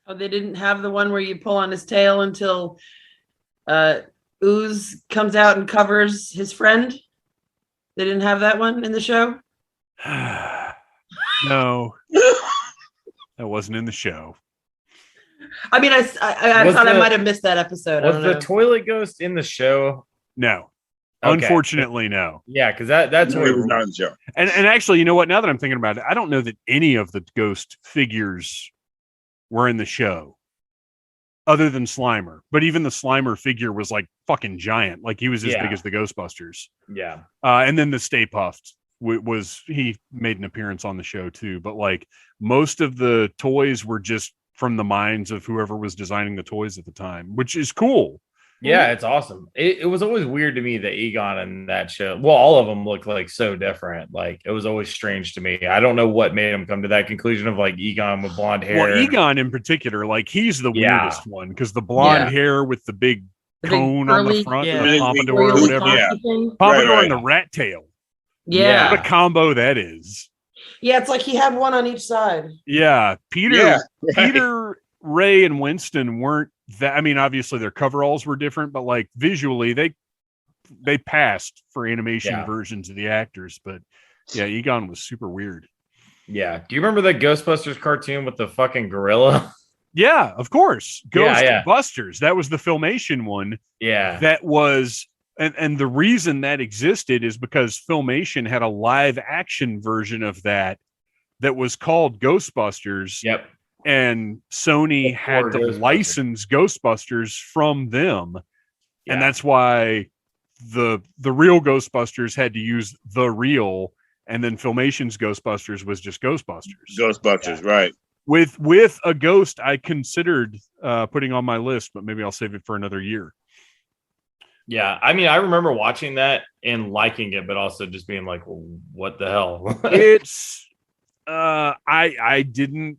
Oh, they didn't have the one where you pull on his tail until ooze comes out and covers his friend? They didn't have that one in the show? No. That wasn't in the show. I mean, I thought I might have missed that episode. Was the toilet ghost in the show? No. Okay. Unfortunately, no. Yeah, because that's what it was not in the show. And actually, you know what? Now that I'm thinking about it, I don't know that any of the ghost figures were in the show other than Slimer. But even the Slimer figure was like fucking giant. Like, he was as big as the Ghostbusters. Yeah. And then the Stay Puft he made an appearance on the show too. But like, most of the toys were just from the minds of whoever was designing the toys at the time, which is cool. Yeah, it's awesome. It was always weird to me that Egon and that show, well, all of them look like so different. Like, it was always strange to me. I don't know what made him come to that conclusion of like Egon with blonde hair. Well, Egon in particular, like, he's the weirdest one, because the blonde hair with the big cone on the front, the pompadour or whatever. Pompadour and the rat tail. Yeah. What a combo that is. Yeah, it's like he had one on each side. Yeah. Peter, Ray, and Winston weren't that. I mean, obviously their coveralls were different, but like visually they passed for animation versions of the actors. But yeah, Egon was super weird. Yeah. Do you remember the Ghostbusters cartoon with the fucking gorilla? Yeah, of course. Ghostbusters. That was the Filmation one. Yeah. That was, and the reason that existed is because Filmation had a live action version of that was called Ghostbusters. Yep. And Sony had to license Ghostbusters from them. Yeah. And that's why the real Ghostbusters had to use the real, and then Filmation's Ghostbusters was just Ghostbusters. Right. With a ghost I considered putting on my list, but maybe I'll save it for another year. Yeah, I mean, I remember watching that and liking it, but also just being like, well, what the hell? It's I didn't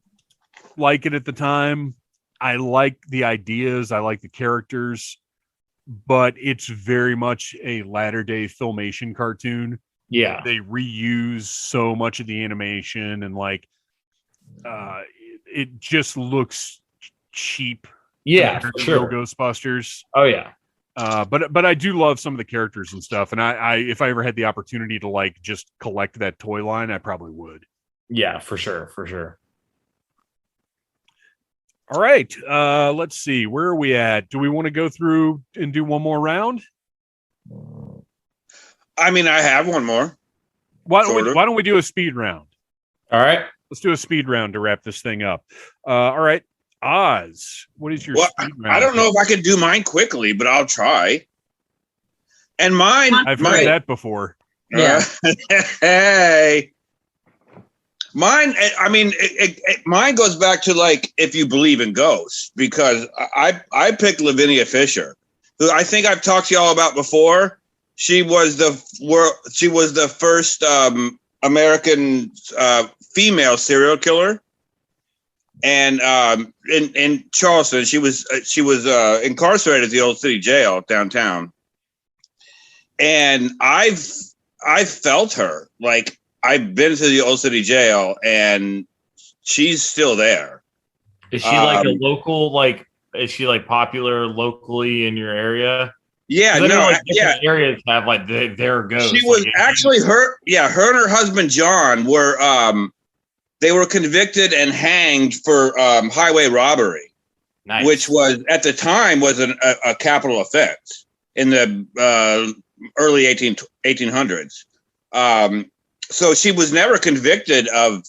like it at the time. I like the ideas, I like the characters, but it's very much a latter day Filmation cartoon. Yeah. They reuse so much of the animation, and like it just looks cheap. Yeah, for sure. Ghostbusters. Oh yeah. But I do love some of the characters and stuff, and I if I ever had the opportunity to like just collect that toy line, I probably would. Yeah, for sure. All right, let's see. Where are we at? Do we want to go through and do one more round? I mean, I have one more. Why don't we do a speed round? All right. Let's do a speed round to wrap this thing up. All right. Oz, what is your speed round? I don't know if I can do mine quickly, but I'll try. And mine... I've heard that before. Yeah. Hey. Mine, I mean, mine goes back to, like, if you believe in ghosts, because I picked Lavinia Fisher, who I think I've talked to y'all about before. She was the first American female serial killer. And in Charleston, she was incarcerated at the Old City Jail downtown. And I've felt her. Like, I've been to the Old City Jail, and she's still there. Is she like a local? Like, is she like popular locally in your area? Yeah, no, like areas have like their ghosts. She was like, actually her and her husband John were they were convicted and hanged for highway robbery, which was at the time was a capital offense in the early 1800s. So she was never convicted of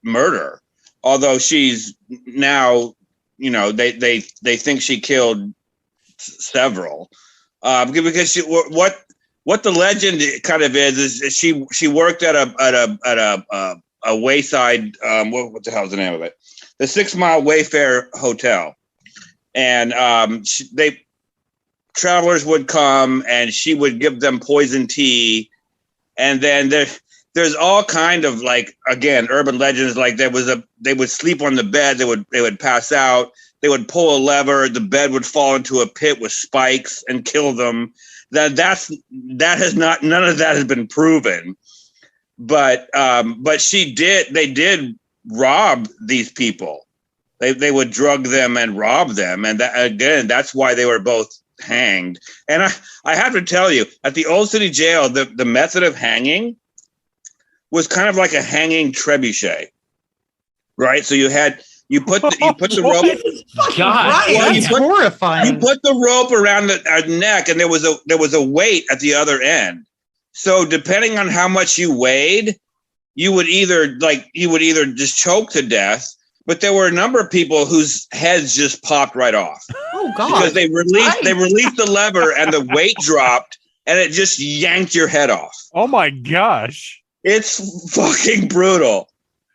murder, although she's now, you know, they think she killed several. Because what the legend kind of is she worked at a wayside what the hell is the name of it? The 6 Mile Wayfair Hotel, and travelers would come, and she would give them poison tea, and then there's all kind of like, again, urban legends. Like they would sleep on the bed, they would pass out, they would pull a lever, the bed would fall into a pit with spikes and kill them. None of that has been proven, but they did rob these people. They would drug them and rob them, and that's why they were both hanged. And I have to tell you, at the Old City Jail, the method of hanging was kind of like a hanging trebuchet, right? So you put the rope. God, That's horrifying. You put the rope around the neck, and there was a weight at the other end. So depending on how much you weighed, you would either just choke to death, but there were a number of people whose heads just popped right off. Oh God! Because they released the lever, and the weight dropped, and it just yanked your head off. Oh my gosh. It's fucking brutal.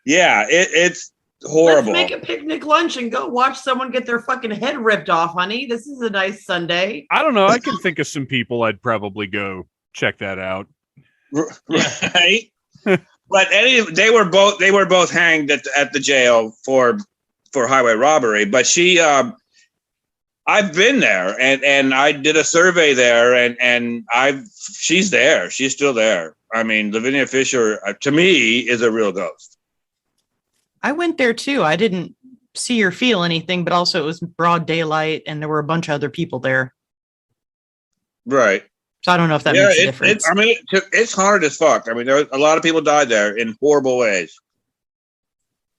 Yeah, it's horrible. Let's make a picnic lunch and go watch someone get their fucking head ripped off, honey. This is a nice Sunday. I don't know. I can think of some people I'd probably go check that out. Right? But they were both hanged at the jail for highway robbery. But I've been there, and I did a survey there, and she's there. She's still there. I mean, Lavinia Fisher, to me, is a real ghost. I went there too. I didn't see or feel anything, but also it was broad daylight, and there were a bunch of other people there. Right. So I don't know if that makes a difference. It's hard as fuck. I mean, a lot of people died there in horrible ways.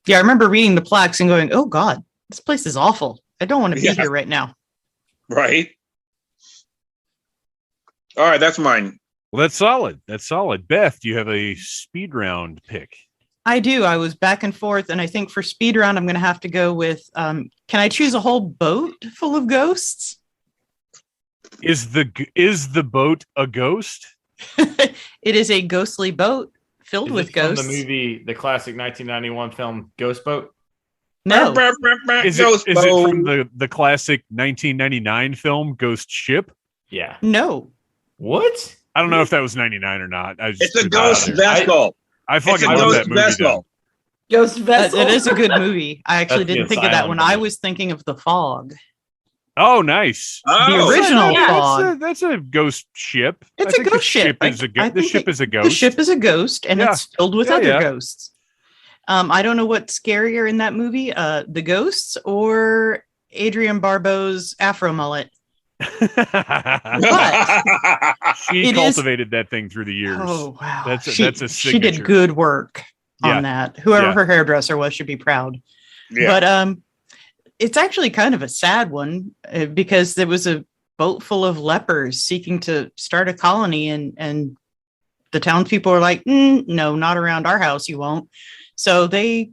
Yeah, I remember reading the plaques and going, "Oh God, this place is awful. I don't want to be here right now." Right. All right, that's mine. Well, that's solid. That's solid. Beth, do you have a speed round pick? I do. I was back and forth, and I think for speed round, I'm going to have to go with. Can I choose a whole boat full of ghosts? Is the boat a ghost? It is a ghostly boat filled with ghosts. The classic 1991 film Ghost Boat. No, Is it from the classic 1999 film Ghost Ship? Yeah. No. What? I don't know if that was 99 or not. It's a ghost vessel. I fucking love that movie. Though. Ghost Vessel. It is a good movie. I actually didn't think of that one. I was thinking of The Fog. Oh, nice. The original Fog. That's a ghost ship. It's a ghost ship. The ship is a ghost. The ship is a ghost, and it's filled with other ghosts. I don't know what's scarier in that movie, the ghosts or Adrienne Barbeau's afro mullet. But she cultivated that thing through the years. Oh wow, that's a signature. She did good work on that. Whoever her hairdresser was should be proud. Yeah. But it's actually kind of a sad one because there was a boat full of lepers seeking to start a colony, and the townspeople are like, no, not around our house, you won't. So they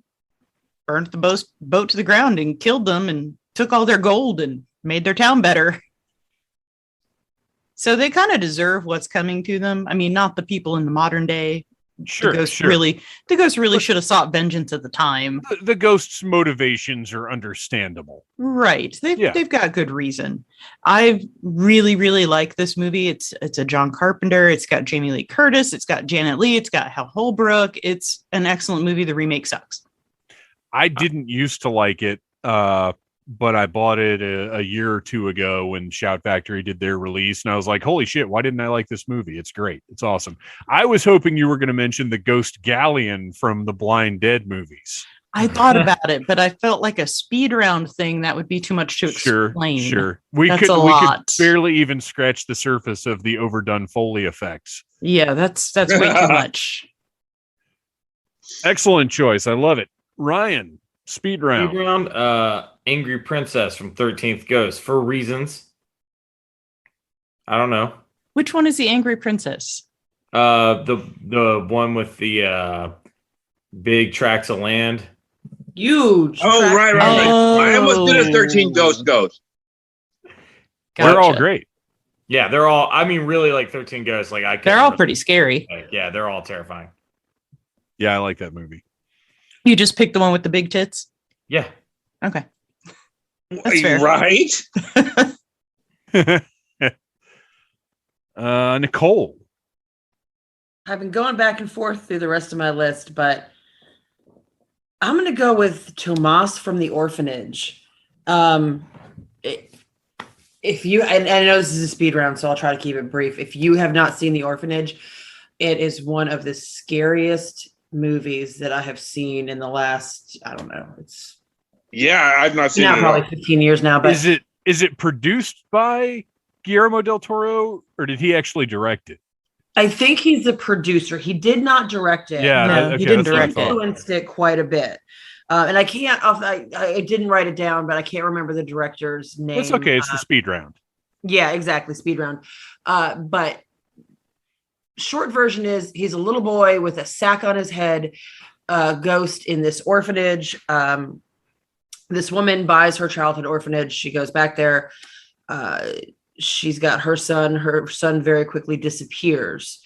burnt the boat to the ground and killed them and took all their gold and made their town better. So they kind of deserve what's coming to them. I mean, not the people in the modern day. Sure, the ghost really should have sought vengeance at the time. The ghost's motivations are understandable. Right. They've got good reason. I really, really like this movie. It's a John Carpenter. It's got Jamie Lee Curtis. It's got Janet Leigh. It's got Hal Holbrook. It's an excellent movie. The remake sucks. I didn't used to like it, but I bought it a year or two ago when Shout Factory did their release, and I was like, holy shit, why didn't I like this movie? It's great. It's awesome. I was hoping you were going to mention the Ghost Galleon from the Blind Dead movies. I thought about it, but I felt like a speed round thing that would be too much to explain. Sure. We could barely even scratch the surface of the overdone Foley effects. Yeah, that's way too much. Excellent choice. I love it. Ryan, speed round. Angry Princess from 13th Ghost for reasons. I don't know. Which one is the Angry Princess? The one with the big tracts of land. Huge. Oh, right. I almost did a 13 Ghost. Gotcha. They're all great. Yeah, they're all. I mean, really, like 13 Ghosts. Like they're all pretty scary. Yeah, they're all terrifying. Yeah, I like that movie. You just picked the one with the big tits? Yeah. Okay. That's fair. Right? Nicole. I've been going back and forth through the rest of my list, but I'm going to go with Tomas from the orphanage. If you, and I know this is a speed round, so I'll try to keep it brief. If you have not seen The Orphanage, it is one of the scariest movies that I have seen in the last, I don't know, it's I've not seen it. Probably 15 years now. But is it produced by Guillermo del Toro, or did he actually direct it? I think he's the producer. He did not direct it. Yeah, he didn't direct it. Influenced it quite a bit. And I can't, I didn't write it down, but I can't remember the director's name. That's okay. It's the speed round. Yeah, exactly. Speed round. But short version is he's a little boy with a sack on his head, ghost in this orphanage. This woman buys her childhood orphanage. She goes back there. She's got her son. Her son very quickly disappears.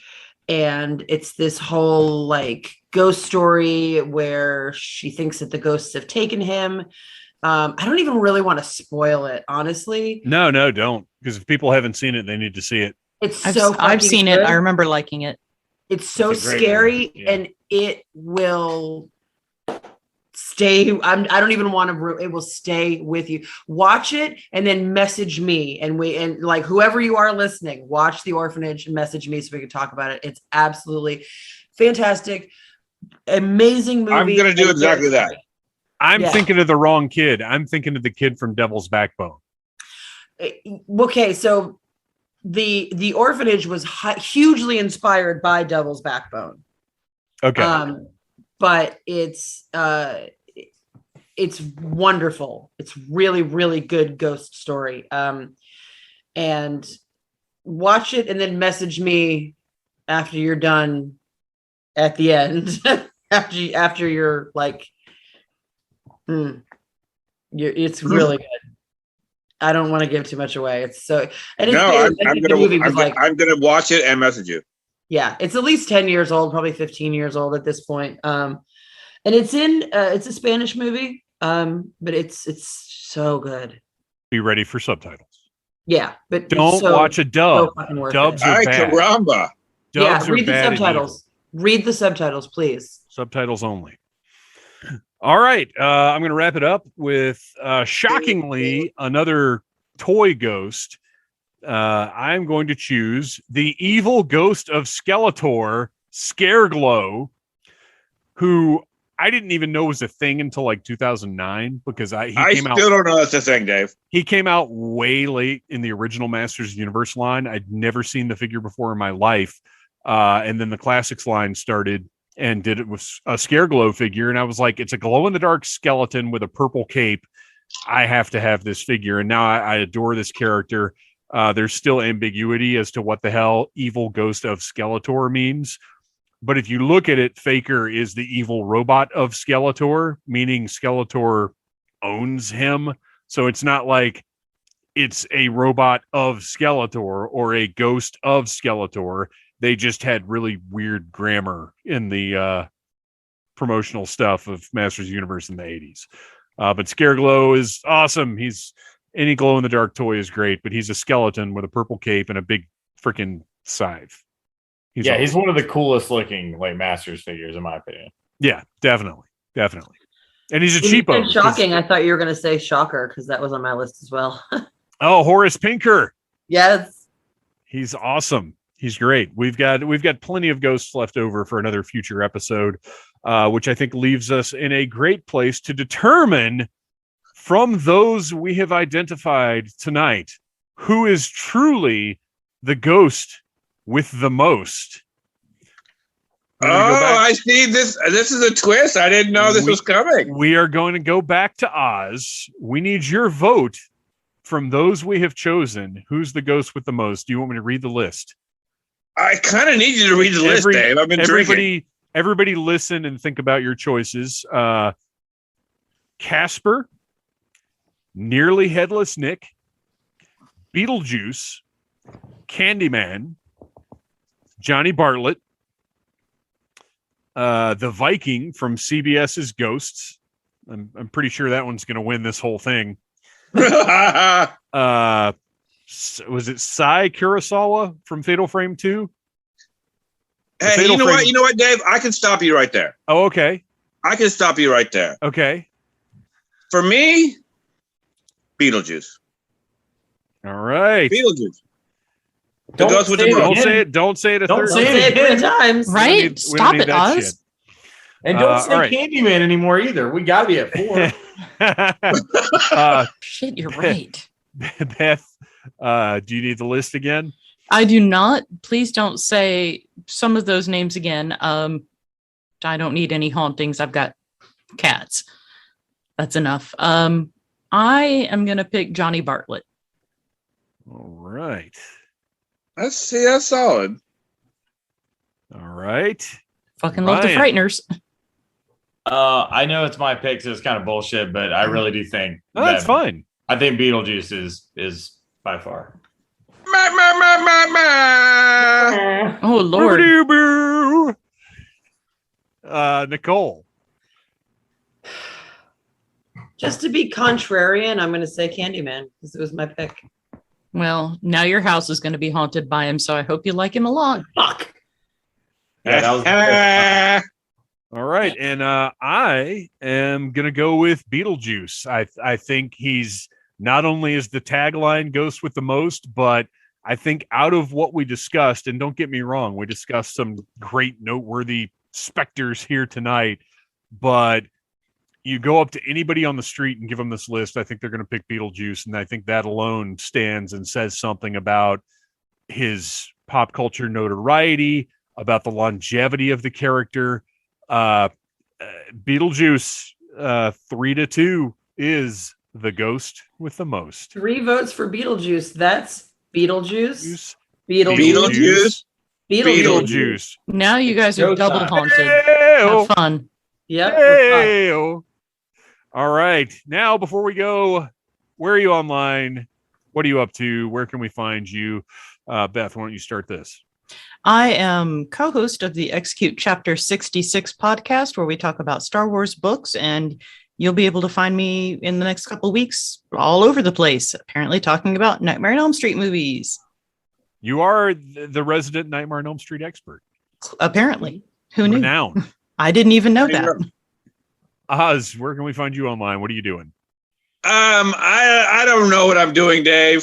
And it's this whole like ghost story where she thinks that the ghosts have taken him. I don't even really want to spoil it, honestly. No, don't. Because if people haven't seen it, they need to see it. I've seen it. I remember liking it. It's so scary, and it will stay. I don't even want to. It will stay with you. Watch it and then message me, and like whoever you are listening, watch The Orphanage and message me so we can talk about it. It's absolutely fantastic, amazing movie. I'm going to do exactly that. I'm thinking of the wrong kid. I'm thinking of the kid from Devil's Backbone. Okay, so the Orphanage was hugely inspired by Devil's Backbone. Okay. But it's wonderful. It's really, really good ghost story. And watch it and then message me after you're done at the end. after you're like, it's really good. I don't want to give too much away. It's so, and it's I'm gonna watch it and message you. Yeah, it's at least 10 years old, probably 15 years old at this point. And it's it's a Spanish movie, but it's so good. Be ready for subtitles. Yeah, but don't watch a dub. Dubs are bad. Caramba. Dubs read are the subtitles. Read the subtitles, please. Subtitles only. All right, I'm going to wrap it up with shockingly another toy ghost. I'm going to choose the evil ghost of Skeletor, Scareglow, who I didn't even know was a thing until like 2009 because he came out. I still don't know that's a thing, Dave. He came out way late in the original Masters of the Universe line. I'd never seen the figure before in my life, and then the Classics line started and did it with a Scareglow figure, and I was like, it's a glow-in-the-dark skeleton with a purple cape. I have to have this figure, and now I adore this character. There's still ambiguity as to what the hell evil ghost of Skeletor means. But if you look at it, Faker is the evil robot of Skeletor, meaning Skeletor owns him. So it's not like it's a robot of Skeletor or a ghost of Skeletor. They just had really weird grammar in the promotional stuff of Masters of the Universe in the 80s. But Scareglow is awesome. Any glow-in-the-dark toy is great, but he's a skeleton with a purple cape and a big freaking scythe. He's one of the coolest looking like Masters figures, in my opinion. Yeah, definitely. And he's a cheapo. Shocking. I thought you were going to say Shocker because that was on my list as well. Oh, Horace Pinker. Yes. He's awesome. He's great. We've got plenty of ghosts left over for another future episode, which I think leaves us in a great place to determine from those we have identified tonight who is truly the ghost with the most. I see this. This is a twist. I didn't know this was coming. We are going to go back to Oz. We need your vote from those we have chosen. Who's the ghost with the most? Do you want me to read the list? I kind of need you to read the list, Dave. I've been drinking. Everybody listen and think about your choices. Casper, Nearly Headless Nick, Beetlejuice, Candyman, Johnny Bartlett, the Viking from CBS's Ghosts. I'm pretty sure that one's going to win this whole thing. Was it Sai Kurosawa from Fatal Frame 2? Hey, Fatal you know Frame- what? You know what, Dave? I can stop you right there. Oh, okay. I can stop you right there. Okay. For me, Beetlejuice. All right. Beetlejuice. Don't Ghost with the say it Ghost. Don't again. say it. Don't say it a Don't third say time. it Say it 3 times. Right? We don't Stop need it, that Oz. shit. And don't say all right. Candyman anymore either. We got to be at 4. Shit, you're right. Beth, do you need the list again? I do not. Please don't say some of those names again. I don't need any hauntings. I've got cats. That's enough. I am gonna pick Johnny Bartlett. All right. That's solid. All right. Fucking love the Ryan. Frighteners. I know it's my pick, so it's kind of bullshit, but I really do think No, that's that- fine. I think Beetlejuice is by far. Ma, ma, ma, ma, ma. Oh Lord. Boo-ba-doo-boo. Nicole. Just to be contrarian, I'm going to say Candyman because it was my pick. Well, now your house is going to be haunted by him, so I hope you like him a lot. Fuck. Yeah, that was All right. And I am going to go with Beetlejuice. I think he's not only is the tagline Ghost with the Most, but I think out of what we discussed, and don't get me wrong, we discussed some great noteworthy specters here tonight, but you go up to anybody on the street and give them this list, I think they're going to pick Beetlejuice, and I think that alone stands and says something about his pop culture notoriety, about the longevity of the character. Beetlejuice, 3-2 is the Ghost with the Most. 3 votes for Beetlejuice. That's Beetlejuice. Beetlejuice. Beetlejuice. Now you guys are Go double time. haunted. Hey-o. Have fun. Yep. we're fine. Hey-o. All right. Now, before we go, where are you online? What are you up to? Where can we find you? Beth, why don't you start this? I am co-host of the Execute Chapter 66 podcast, where we talk about Star Wars books, and you'll be able to find me in the next couple of weeks all over the place, apparently talking about Nightmare on Elm Street movies. You are the resident Nightmare on Elm Street expert. Apparently. Who knew? Renowned. I didn't even know that. Oz, where can we find you online? What are you doing? I don't know what I'm doing, Dave.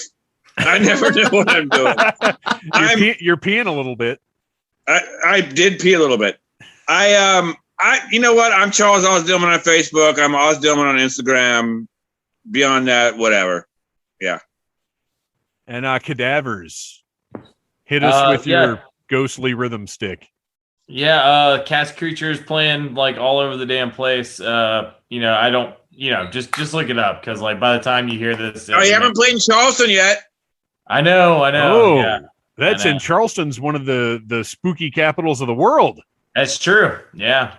I never know what I'm doing. You're peeing a little bit. I did pee a little bit. You know what? I'm Charles Oz Dillman on Facebook. I'm Oz Dillman on Instagram. Beyond that, whatever. Yeah. And cadavers. Hit us with your ghostly rhythm stick. Yeah, Cast Creatures playing like all over the damn place. I don't, just look it up because like by the time you hear this, Oh, you haven't played in Charleston yet? I know. Oh, Yeah, that's I know. in Charleston's one of the spooky capitals of the world. That's true. Yeah.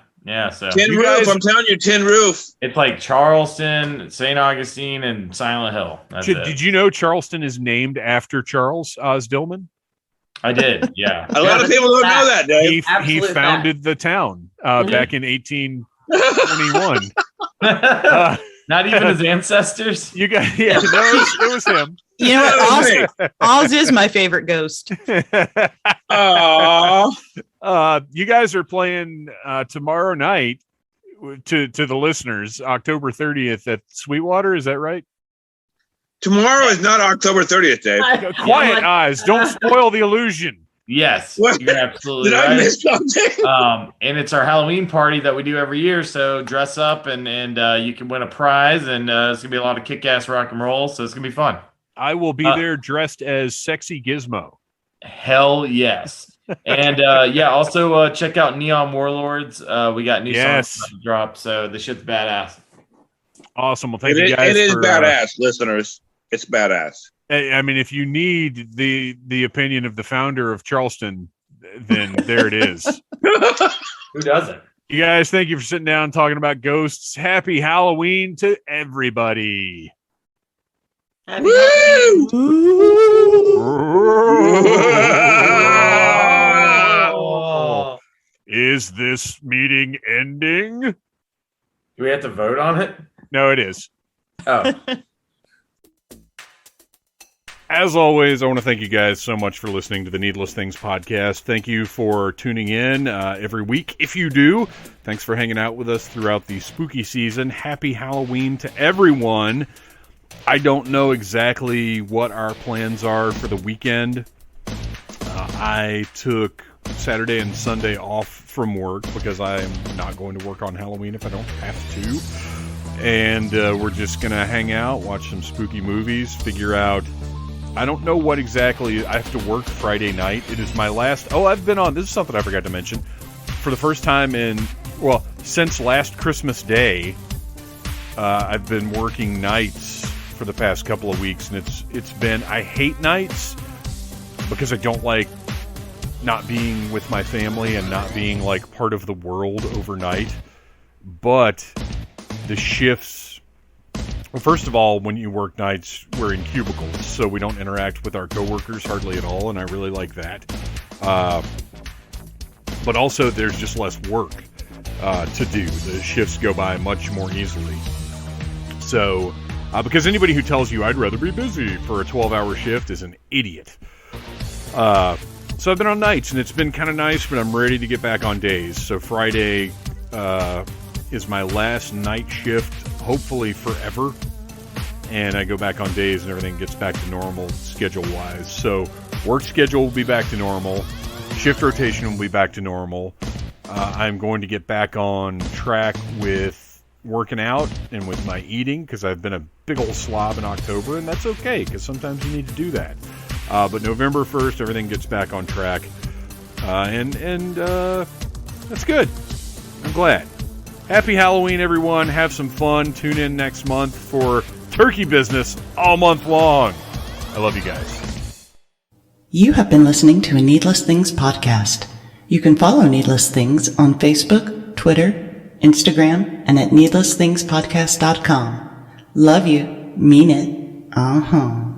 So Tin You Roof. guys- I'm telling you, Tin Roof. it's like Charleston, St. Augustine, and Silent Hill. That's it. Did you know Charleston is named after Charles Oz Dillman? I did. Yeah. A lot of people don't know that, Dave. He Absolute founded the town Mhm. back in 1821. Not even his ancestors. You got it was him. You know what? Hey. Oz is my favorite ghost. Aww. You guys are playing tomorrow night to the listeners, October 30th at Sweetwater. Is that right? Tomorrow is not October 30th, Dave. Quiet eyes. Don't spoil the illusion. Yes, What? you're absolutely Did right. I miss something? And it's our Halloween party that we do every year. So dress up and you can win a prize, and it's gonna be a lot of kick-ass rock and roll. So it's gonna be fun. I will be there dressed as Sexy Gizmo. Hell yes. And also check out Neon Warlords. We got new songs about to drop, so the shit's badass. Awesome. Well, thank It you guys. is for, badass, listeners. It's badass. I mean, if you need the opinion of the founder of Charleston, then there it is. Who doesn't? You guys, thank you for sitting down and talking about ghosts. Happy Halloween to everybody. Happy Woo! Oh. Is this meeting ending? Do we have to vote on it? No, it is. Oh. As always, I want to thank you guys so much for listening to the Needless Things podcast. Thank you for tuning in every week. If you do, thanks for hanging out with us throughout the spooky season. Happy Halloween to everyone. I don't know exactly what our plans are for the weekend. I took Saturday and Sunday off from work because I'm not going to work on Halloween if I don't have to. And we're just going to hang out, watch some spooky movies, figure out... I don't know what exactly. I have to work Friday night. It is my last... Oh, I've been on... This is something I forgot to mention. For the first time since last Christmas Day, I've been working nights for the past couple of weeks, and it's been... I hate nights because I don't like not being with my family and not being, like, part of the world overnight. But the shifts... Well, first of all, when you work nights, we're in cubicles, so we don't interact with our coworkers hardly at all, and I really like that. But also, there's just less work to do. The shifts go by much more easily. So, because anybody who tells you I'd rather be busy for a 12-hour shift is an idiot. So I've been on nights, and it's been kind of nice, but I'm ready to get back on days. So Friday is my last night shift, hopefully forever, and I go back on days and everything gets back to normal schedule-wise. So work schedule will be back to normal. Shift rotation will be back to normal. I'm going to get back on track with working out and with my eating because I've been a big old slob in October, and that's okay because sometimes you need to do that. But November 1st, everything gets back on track, and that's good. I'm glad. Happy Halloween, everyone. Have some fun. Tune in next month for turkey business all month long. I love you guys. You have been listening to a Needless Things podcast. You can follow Needless Things on Facebook, Twitter, Instagram, and at needlessthingspodcast.com. Love you. Mean it. Uh-huh.